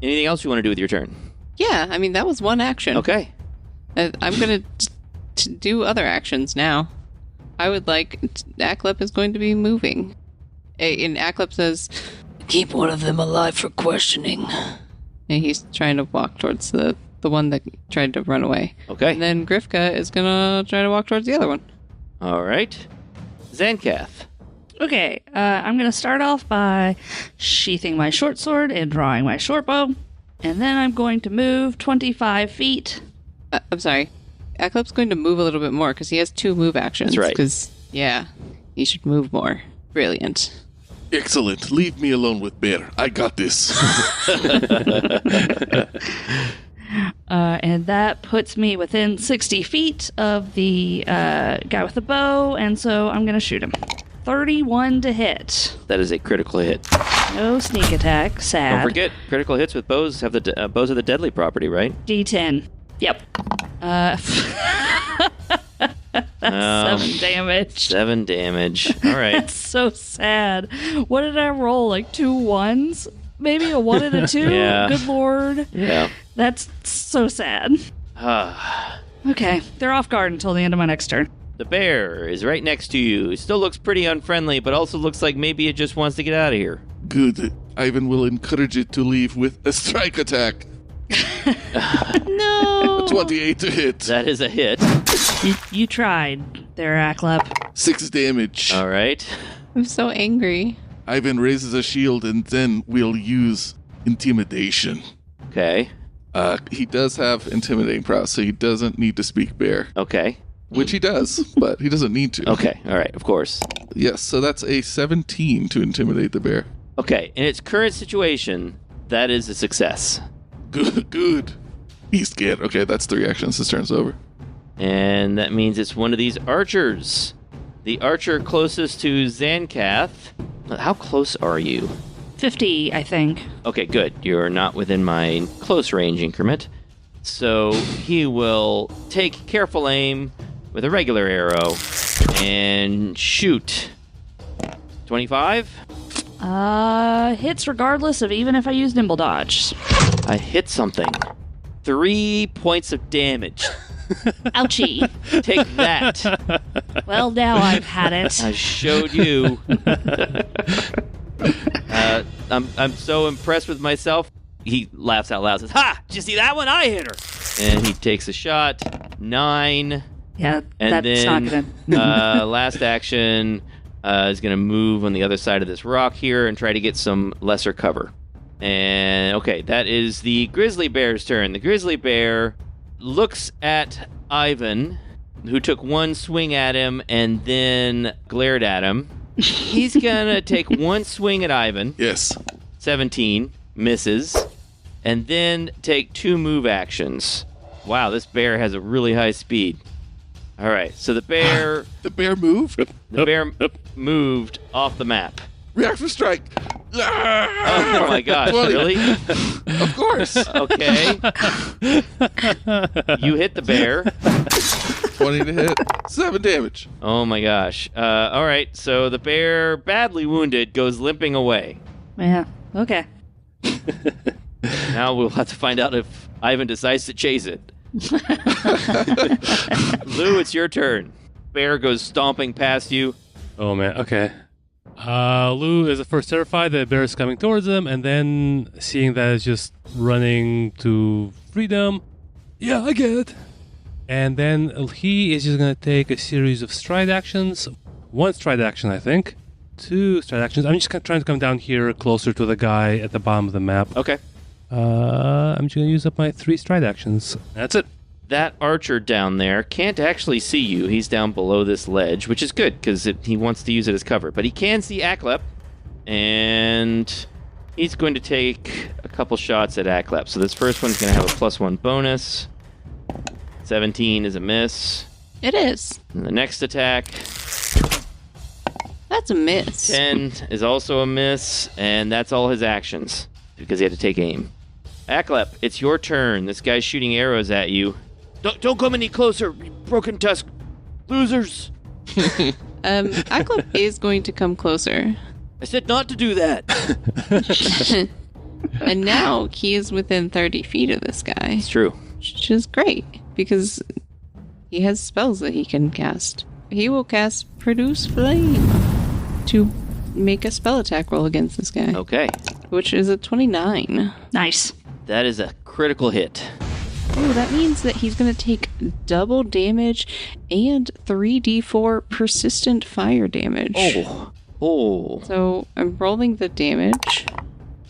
Anything else you want to do with your turn? Yeah, I mean, that was one action. Okay. I'm going to do other actions now. I would like... Aklep is going to be moving. And Aklep says, keep one of them alive for questioning. And he's trying to walk towards the one that tried to run away. Okay. And then Grifka is going to try to walk towards the other one. All right. Zancath. Okay, I'm going to start off by sheathing my short sword and drawing my short bow. And then I'm going to move 25 feet. I'm sorry. Aklep's going to move a little bit more because he has 2 move actions. That's right. Because, yeah, he should move more. Brilliant. Excellent. Leave me alone with bear. I got this. And that puts me within 60 feet of the guy with the bow, and so I'm going to shoot him. 31 to hit. That is a critical hit. No sneak attack. Sad. Don't forget, critical hits with bows have the bows are the deadly property, right? D10. Yep. 7 damage. 7 damage. All right. That's so sad. What did I roll? Like 2 1s? Maybe a 1 and a 2? Yeah. Good lord. Yeah. That's so sad. Okay. They're off guard until the end of my next turn. The bear is right next to you. It still looks pretty unfriendly, but also looks like maybe it just wants to get out of here. Good. Ivan will encourage it to leave with a strike attack. No! 28 to hit. That is a hit. You tried there, Aklep. 6 damage. All right. I'm so angry. Ivan raises a shield and then we'll use intimidation. Okay. He does have intimidating prowess, so he doesn't need to speak bear. Okay. Which he does, but he doesn't need to. Okay. All right. Of course. Yes, so that's a 17 to intimidate the bear. Okay. In its current situation, that is a success. Good. He's scared. Okay, that's 3 actions. His turn's over. And that means it's one of these archers. The archer closest to Zancath. How close are you? 50, I think. Okay, good. You're not within my close range increment. So he will take careful aim with a regular arrow and shoot. 25? Hits regardless of even if I use nimble dodge. I hit something. 3 points of damage. Ouchie. Take that. Well, now I've had it. I showed you. I'm so impressed with myself. He laughs out loud, says, "Ha! Did you see that one? I hit her!" And he takes a shot. 9. Yeah, And that's then, not gonna... last action is going to move on the other side of this rock here and try to get some lesser cover. And, okay, that is the grizzly bear's turn. The grizzly bear looks at Ivan, who took 1 swing at him and then glared at him. He's going to take 1 swing at Ivan. Yes. 17. Misses. And then take 2 move actions. Wow, this bear has a really high speed. All right, so the bear... The bear moved? The bear moved off the map. Reaction strike. Oh my gosh, really? Of course. Okay. You hit the bear. 20 to hit. 7 damage. Oh my gosh. All right, so the bear, badly wounded, goes limping away. Yeah, okay. Now we'll have to find out if Ivan decides to chase it. Lou, it's your turn. Bear goes stomping past you. Oh man, okay. Lou is at first terrified that the bear is coming towards him, and then seeing that it's just running to freedom. Yeah, I get it. And then he is just going to take a series of stride actions. 1 stride action, I think, 2 stride actions. I'm just trying to come down here closer to the guy at the bottom of the map. Okay. I'm just going to use up my 3 stride actions. That's it. That archer down there can't actually see you. He's down below this ledge, which is good because he wants to use it as cover. But he can see Aklep, and he's going to take a couple shots at Aklep. So this first one's going to have a +1 bonus. 17 is a miss. It is. And the next attack, That's a miss. 10 is also a miss, and that's all his actions because he had to take aim. Aklep, it's your turn. This guy's shooting arrows at you. Don't come any closer, you broken tusk losers. Aklep is going to come closer. I said not to do that. And now he is within 30 feet of this guy. It's true. Which is great, because he has spells that he can cast. He will cast Produce Flame to make a spell attack roll against this guy. Okay. Which is a 29. Nice. That is a critical hit. Oh, that means that he's going to take double damage and 3d4 persistent fire damage. Oh. So I'm rolling the damage,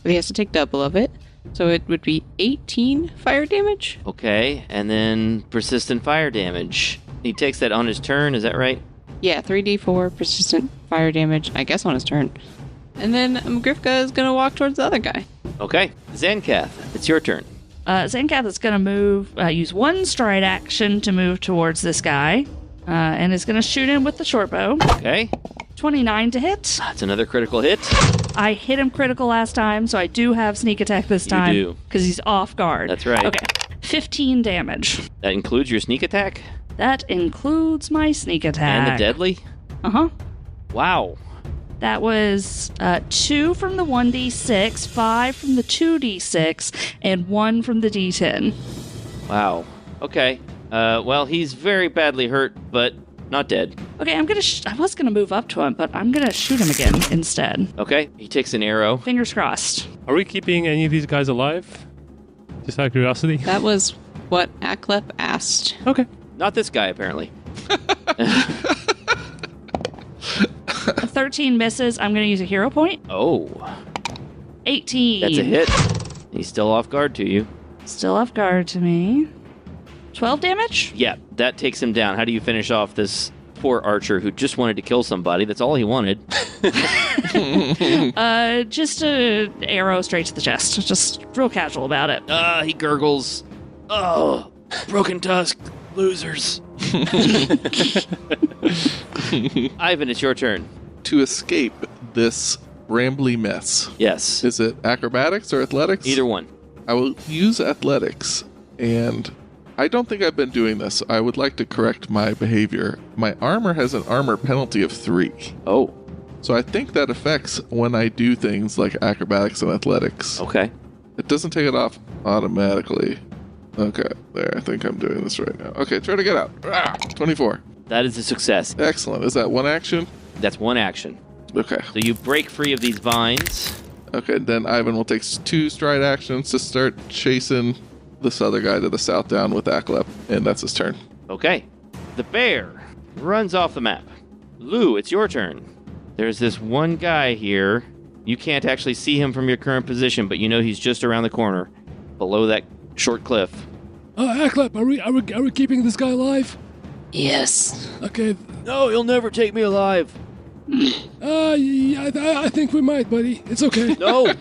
but he has to take double of it. So it would be 18 fire damage. Okay, and then persistent fire damage. He takes that on his turn, is that right? Yeah, 3d4 persistent fire damage, I guess on his turn. And then Grifka is going to walk towards the other guy. Okay. Zancath, it's your turn. Zancath is going to move, use 1 stride action to move towards this guy, and is going to shoot him with the short bow. Okay. 29 to hit. That's another critical hit. I hit him critical last time, so I do have sneak attack this time. You do. Because he's off guard. That's right. Okay. 15 damage. That includes your sneak attack? That includes my sneak attack. And the deadly? Uh-huh. Wow. That was 2 from the 1d6, 5 from the 2d6, and 1 from the d10. Wow. Okay. Well, he's very badly hurt, but not dead. Okay, I was gonna move up to him, but I'm gonna shoot him again instead. Okay. He takes an arrow. Fingers crossed. Are we keeping any of these guys alive? Just out of curiosity. That was what Aklep asked. Okay. Not this guy, apparently. 13 misses. I'm gonna use a hero point. Oh. 18. That's a hit. He's still off guard to you. Still off guard to me. 12 damage? Yeah, that takes him down. How do you finish off this poor archer who just wanted to kill somebody? That's all he wanted. Just a arrow straight to the chest. Just real casual about it. He gurgles. Oh, broken tusk, losers. Ivan, it's your turn. To escape this rambly mess, Yes. is it acrobatics or athletics? Either one. I will use athletics, and I don't think I've been doing this. I would like to correct my behavior. My armor has an armor penalty of 3. Oh, So I think that affects when I do things like acrobatics and athletics. okay. It doesn't take it off automatically. Okay, there. I think I'm doing this right now. Okay, try to get out. 24. That is a success. Excellent. Is that one action? That's one action. Okay. So you break free of these vines. Okay, then Ivan will take 2 stride actions to start chasing this other guy to the south down with Aklep, and that's his turn. Okay. The bear runs off the map. Lou, it's your turn. There's this one guy here. You can't actually see him from your current position, but you know he's just around the corner, below that short cliff. Aklep, are we keeping this guy alive? Yes. Okay. No, he'll never take me alive. Yeah, I think we might, buddy. It's okay. No.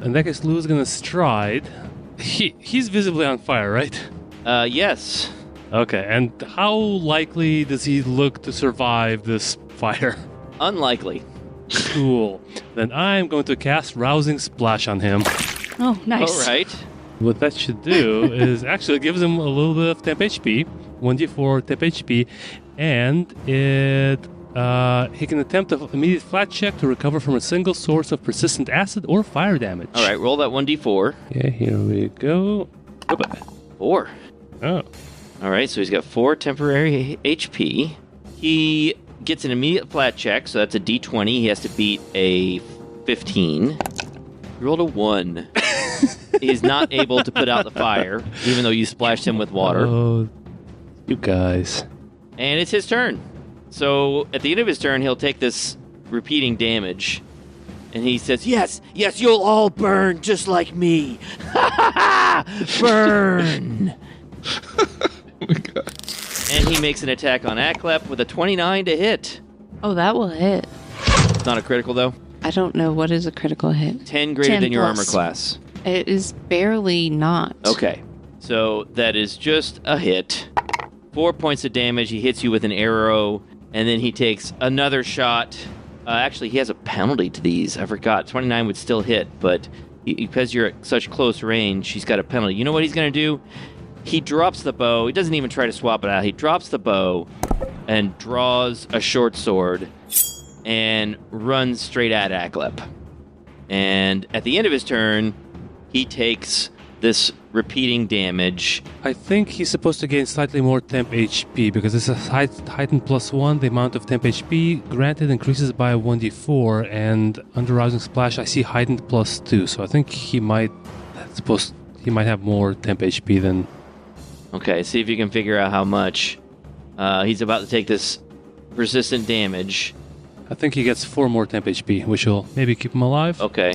In that case, Lou's gonna stride. He's visibly on fire, right? Yes. Okay, and how likely does he look to survive this fire? Unlikely. Cool. Then I'm going to cast Rousing Splash on him. Oh, nice. All right. What that should do is actually it gives him a little bit of temp HP, 1d4 temp HP, and he can attempt an immediate flat check to recover from a single source of persistent acid or fire damage. All right, roll that 1d4. Yeah, here we go. 4. Oh. All right, so he's got 4 temporary HP. He gets an immediate flat check, so that's a d20. He has to beat a 15. He rolled a 1. He's not able to put out the fire, even though you splashed him with water. Oh, you guys. And it's his turn. So at the end of his turn, he'll take this repeating damage. And he says, yes, you'll all burn just like me. Burn. Oh my God. And he makes an attack on Aklep with a 29 to hit. Oh, that will hit. It's not a critical, though. I don't know. What is a critical hit? 10 greater 10 than your plus. armor class. It is barely not. Okay. So that is just a hit. 4 points of damage. He hits you with an arrow, and then he takes another shot. Actually, he has a penalty to these. I forgot. 29 would still hit, but because you're at such close range, he's got a penalty. You know what he's going to do? He drops the bow. He doesn't even try to swap it out. He drops the bow and draws a short sword and runs straight at Aklep. And at the end of his turn, he takes this repeating damage. I think he's supposed to gain slightly more temp HP because it's a heightened +1. The amount of temp HP granted increases by 1d4, and under Rousing Splash I see heightened +2. So I think he might have more temp HP than. Okay, see if you can figure out how much. He's about to take this persistent damage. I think he gets 4 more temp HP, which will maybe keep him alive. Okay.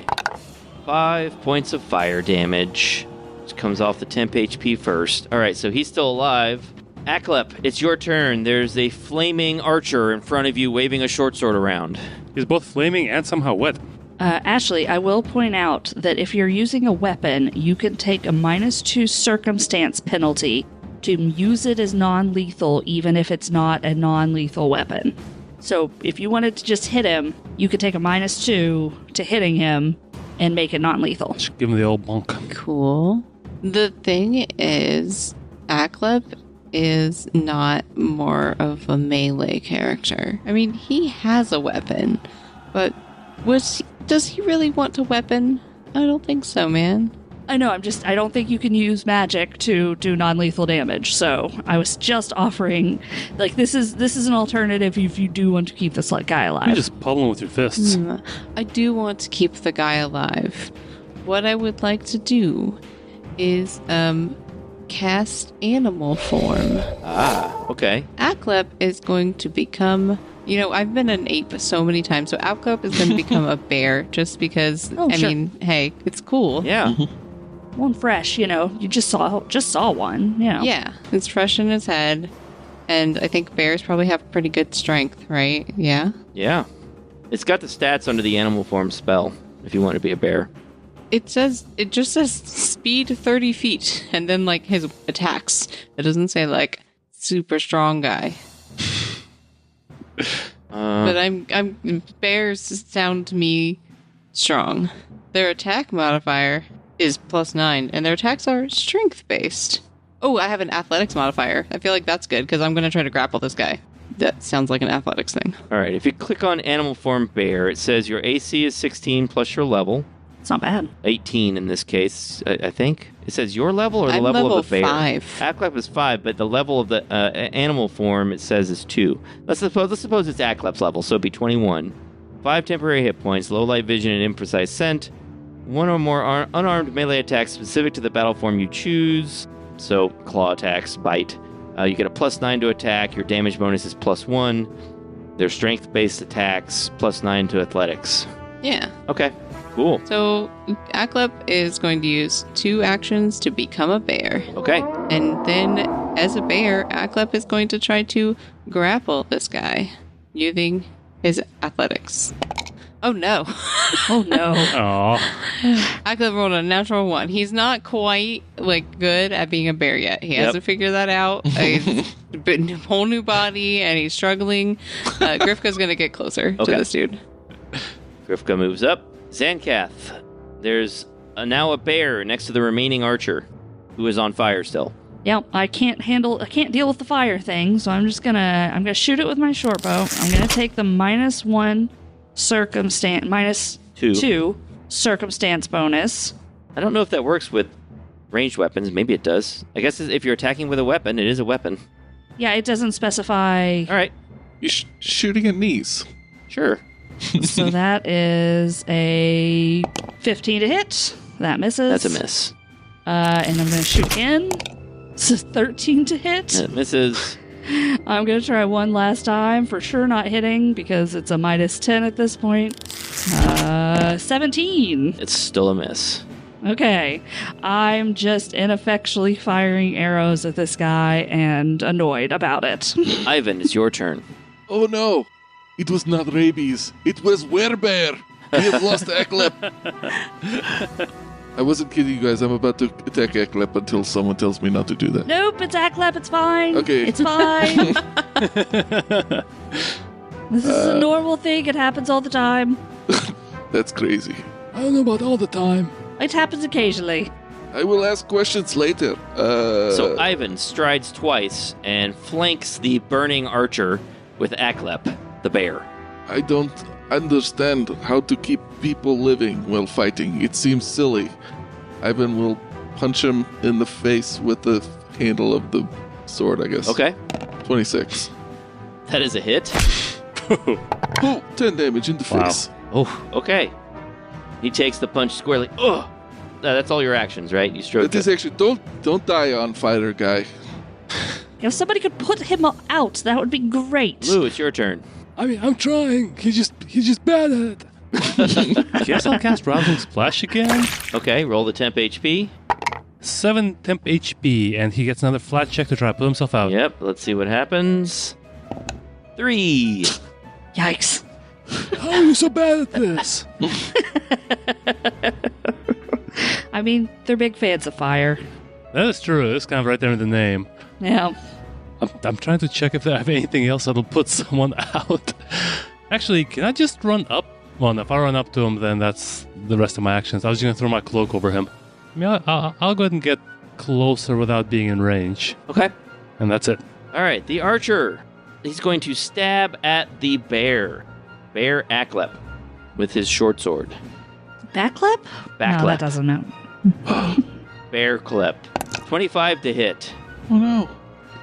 5 points of fire damage, which comes off the temp HP first. Alright, so he's still alive. Aklep, it's your turn. There's a flaming archer in front of you waving a short sword around. He's both flaming and somehow wet. Ashley, I will point out that if you're using a weapon, you can take a -2 circumstance penalty to use it as non-lethal, even if it's not a non-lethal weapon. So if you wanted to just hit him, you could take a -2 to hitting him and make it non-lethal. Just give him the old bonk. Cool. The thing is, Aklep is not more of a melee character. I mean, he has a weapon, but does he really want a weapon? I don't think so, man. I know, I don't think you can use magic to do non-lethal damage, so I was just offering, like, this is an alternative if you do want to keep this guy alive. You just pummel him with your fists. I do want to keep the guy alive. What I would like to do is cast animal form. Ah, okay. Aklep is going to become... You know, I've been an ape so many times, so Aklep is going to become a bear just because, I mean, hey, it's cool. Yeah. One fresh, you just saw one, Yeah, it's fresh in his head, and I think bears probably have pretty good strength, right? Yeah? Yeah. It's got the stats under the animal form spell, if you want to be a bear. It just says speed 30 feet, and then, his attacks. It doesn't say, super strong guy. But bears sound to me strong. Their attack modifier is +9, and their attacks are strength-based. Oh, I have an athletics modifier. I feel like that's good, because I'm going to try to grapple this guy. That sounds like an athletics thing. Alright, if you click on animal form bear, it says your AC is 16 plus your level. It's not bad. 18 in this case, I think. It says your level or the I'm level of the bear? 5. Aklep is 5, but the level of the animal form, it says, is 2. Let's suppose it's Aklep's level, so it'd be 21. 5 temporary hit points, low light vision and imprecise scent. 1 or more unarmed melee attacks specific to the battle form you choose. So, claw attacks, bite. You get a +9 to attack. Your damage bonus is +1. They're strength-based attacks, +9 to athletics. Yeah. Okay, cool. So, Aklep is going to use 2 actions to become a bear. Okay. And then, as a bear, Aklep is going to try to grapple this guy using his athletics. Oh no. Oh no. Aww. Aklep rolled a natural 1. He's not quite good at being a bear yet. He hasn't figured that out. He's been a whole new body and he's struggling. Grifka's gonna get closer to this dude. Grifka moves up. Zancath. There's now a bear next to the remaining archer, who is on fire still. Yep, I can't deal with the fire thing, so I'm gonna shoot it with my short bow. I'm gonna take the -1 circumstance, -2 circumstance bonus. I don't know if that works with ranged weapons. Maybe it does. I guess if you're attacking with a weapon, it is a weapon. Yeah, it doesn't specify. All right. You're shooting at knees. Sure. So that is a 15 to hit. That misses. That's a miss. And I'm going to shoot again. This is 13 to hit. That misses. I'm going to try one last time. For sure not hitting because it's a -10 at this point. 17. It's still a miss. Okay. I'm just ineffectually firing arrows at this guy and annoyed about it. Ivan, it's your turn. Oh no! It was not rabies. It was werebear. We have lost Eklep. I wasn't kidding you guys. I'm about to attack Eklep until someone tells me not to do that. Nope, it's Aklep. It's fine. Okay. It's fine. This is a normal thing. It happens all the time. That's crazy. I don't know about all the time. It happens occasionally. I will ask questions later. So Ivan strides twice and flanks the burning archer with Aklep, the bear. I don't understand how to keep people living while fighting. It seems silly. Ivan will punch him in the face with the handle of the sword, I guess. Okay. 26. That is a hit. Oh, 10 damage in the face. Oh, okay. He takes the punch squarely. Ugh. That's all your actions, right? You stroke It is actually, don't die on fighter, guy. If somebody could put him out, that would be great. Lou, it's your turn. I mean, I'm trying. He's just bad at it. Guess I'll cast Rousing Splash again. Okay, roll the temp HP. 7 temp HP, and he gets another flat check to try to put himself out. Yep, let's see what happens. 3. Yikes. How are you so bad at this? I mean, they're big fans of fire. That is true. It's kind of right there in the name. Yeah. I'm trying to check if they have anything else that'll put someone out. Actually, can I just run up? Well, if I run up to him, then that's the rest of my actions. I was going to throw my cloak over him. I mean, I'll go ahead and get closer without being in range. Okay. And that's it. All right, the archer. He's going to stab at the bear. Bear Aklep with his short sword. Backlep? Backlep. No, that doesn't know. Bear Klep. 25 to hit. Oh no.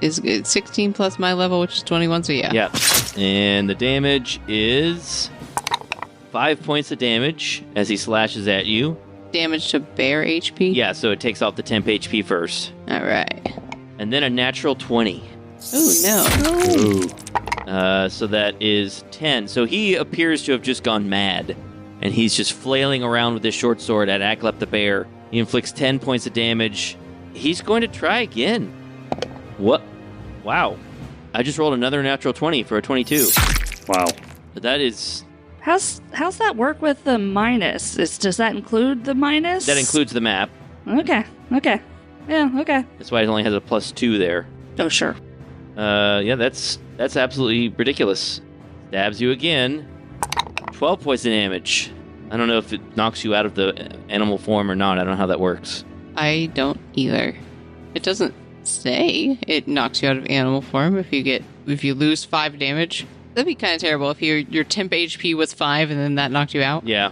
Is it 16 plus my level, which is 21, so yeah. Yeah. And the damage is 5 points of damage as he slashes at you. Damage to bear HP? Yeah, so it takes off the temp HP first. Alright. And then a natural 20. Oh, no. Ooh. So that is 10. So he appears to have just gone mad. And he's just flailing around with his short sword at Aklep the bear. He inflicts 10 points of damage. He's going to try again. What? Wow. I just rolled another natural 20 for a 22. Wow. But that is... How's that work with the minus? Does that include the minus? That includes the map. Okay. Yeah, okay. That's why it only has a +2 there. Oh, sure. Yeah, that's absolutely ridiculous. Stabs you again. 12 points of damage. I don't know if it knocks you out of the animal form or not. I don't know how that works. I don't either. It doesn't say it knocks you out of animal form if you lose 5 damage. That'd be kind of terrible if your temp HP was 5 and then that knocked you out. Yeah.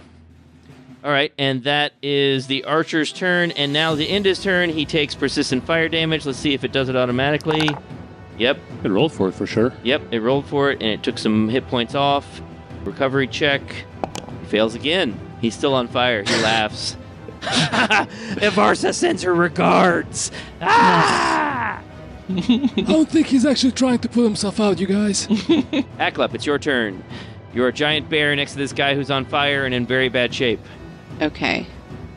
All right, and that is the archer's turn, and now the end his turn. He takes persistent fire damage. Let's see if it does it automatically. Yep. It rolled for it for sure. Yep, it rolled for it, and it took some hit points off. Recovery check. He fails again. He's still on fire. He laughs. Ivarsa sends her regards. Ah! I don't think he's actually trying to put himself out, you guys. Aklep, it's your turn. You're a giant bear next to this guy who's on fire and in very bad shape. Okay.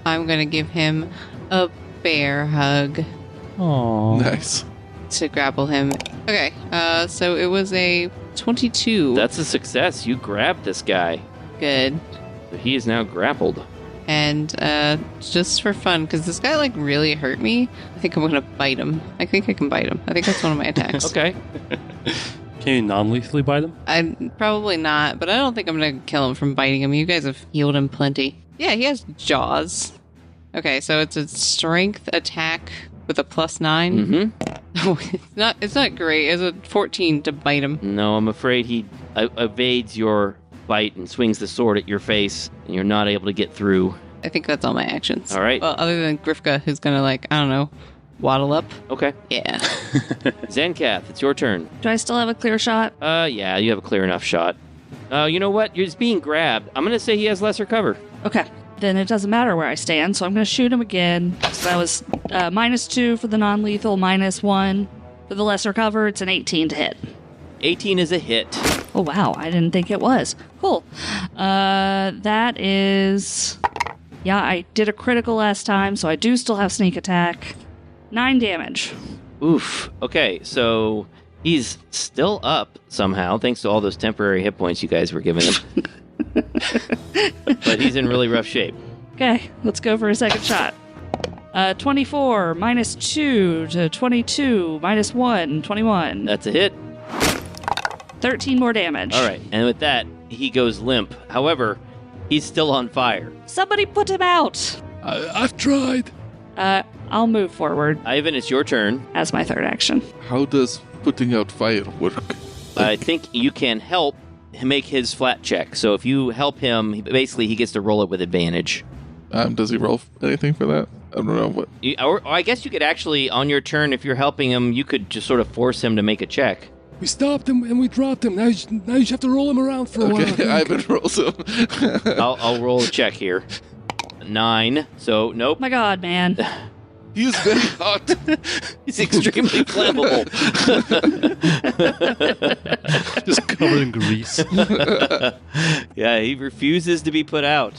I'm going to give him a bear hug Aww. Nice. to grapple him. Okay, so it was a 22. That's a success. You grabbed this guy. Good. He is now grappled. And just for fun, because this guy like really hurt me, I think I'm gonna bite him. I think I can bite him. I think that's one of my attacks. Okay. Can you non-lethally bite him? I'm probably not, but I don't think I'm gonna kill him from biting him. You guys have healed him plenty. Yeah, he has jaws. Okay, so it's a strength attack with a +9. Mm-hmm. It's not great. It's a 14 to bite him. No, I'm afraid he evades your bite and swings the sword at your face, and you're not able to get through. I think that's all my actions. All right. Well, other than Grifka, who's gonna like, I don't know, waddle up. Okay. Yeah. Zenkath, it's your turn. Do I still have a clear shot? Yeah, you have a clear enough shot. You know what? You're just being grabbed. I'm going to say he has lesser cover. Okay. Then it doesn't matter where I stand, so I'm going to shoot him again. So that was -2 for the non-lethal, -1 for With the lesser cover, it's an 18 to hit. 18 is a hit. Oh, wow. I didn't think it was. Cool. That is... Yeah, I did a critical last time, so I do still have sneak attack. 9 damage. Oof. Okay, so he's still up somehow, thanks to all those temporary hit points you guys were giving him. But he's in really rough shape. Okay, let's go for a second shot. 24 minus 2 to 22 minus 1, 21. That's a hit. 13 more damage. All right, and with that, he goes limp. However, he's still on fire. Somebody put him out. I've tried. I'll move forward Ivan, it's your turn. as my third action. How does putting out fire work? I think you can help make his flat check. So if you help him, basically he gets to roll it with advantage. Does he roll anything for that? I don't know what. Or I guess you could actually, on your turn, if you're helping him, you could just sort of force him to make a check. We stopped him and we dropped him. Now you just have to roll him around for a while. Okay, Ivan rolls him. I'll roll a check here. 9. So nope. My God, man. He is very hot. He's extremely flammable. Just covered in grease. Yeah, he refuses to be put out.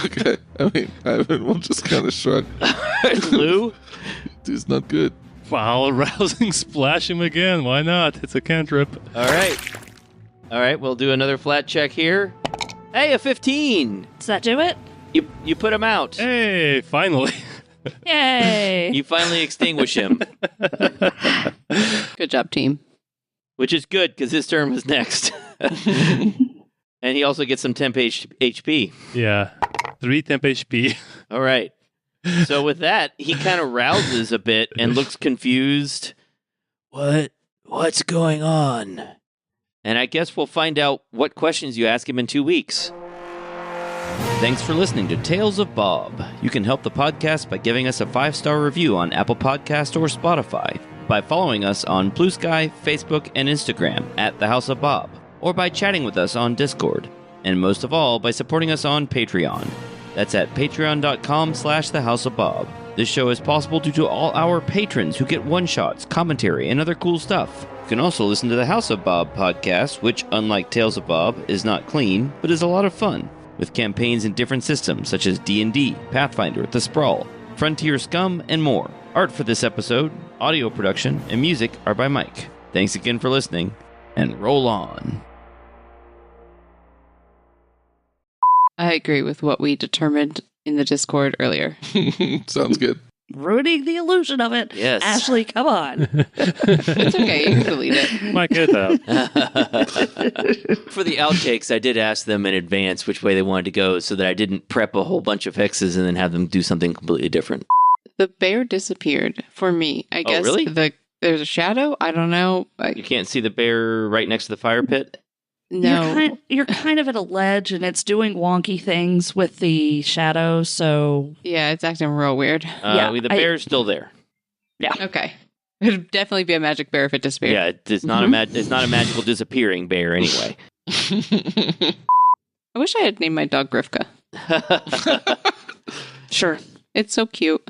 Okay, I mean, Ivan will just kind of shrug. Lou? He's not good. Wow, rousing splash him again. Why not? It's a cantrip. All right, we'll do another flat check here. Hey, a 15. Does that do it? You put him out. Hey, finally. Yay. You finally extinguish him, Good job, team. which is good because his turn was next. And he also gets some temp HP. Yeah. 3 temp HP. All right. So with that, he kind of rouses a bit and looks confused. What's going on? And I guess we'll find out what questions you ask him in 2 weeks. Thanks for listening to Tales of Bob. You can help the podcast by giving us a 5-star review on Apple Podcast or Spotify, by following us on Blue Sky, Facebook, and Instagram at The House of Bob, or by chatting with us on Discord, and most of all, by supporting us on Patreon. That's at patreon.com/thehouseofbob. This show is possible due to all our patrons who get one-shots, commentary, and other cool stuff. You can also listen to the House of Bob podcast, which, unlike Tales of Bob, is not clean, but is a lot of fun, with campaigns in different systems such as D&D, Pathfinder, The Sprawl, Frontier Scum, and more. Art for this episode, audio production, and music are by Mike. Thanks again for listening, and roll on. I agree with what we determined in the Discord earlier. Sounds good. Ruining the illusion of it. Yes. Ashley, come on. It's okay, you can delete it. Might get that. For the outtakes, I did ask them in advance which way they wanted to go so that I didn't prep a whole bunch of hexes and then have them do something completely different. The bear disappeared for me. I guess really? There's a shadow? I don't know. You can't see the bear right next to the fire pit? No. You're kind of at a ledge and it's doing wonky things with the shadow, so... Yeah, it's acting real weird. The bear's still there. Yeah. Okay. It'd definitely be a magic bear if it disappeared. Yeah, it's not it's not a magical disappearing bear anyway. I wish I had named my dog Grifka. Sure. It's so cute.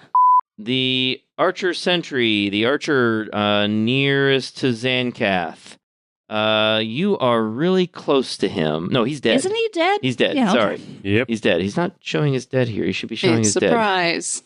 The archer sentry, the archer nearest to Zancath. You are really close to him. No, he's dead. Isn't he dead? He's dead. Yeah, Sorry. okay. Yep. He's dead. He's not showing his dead here. He should be showing his dead. Surprise.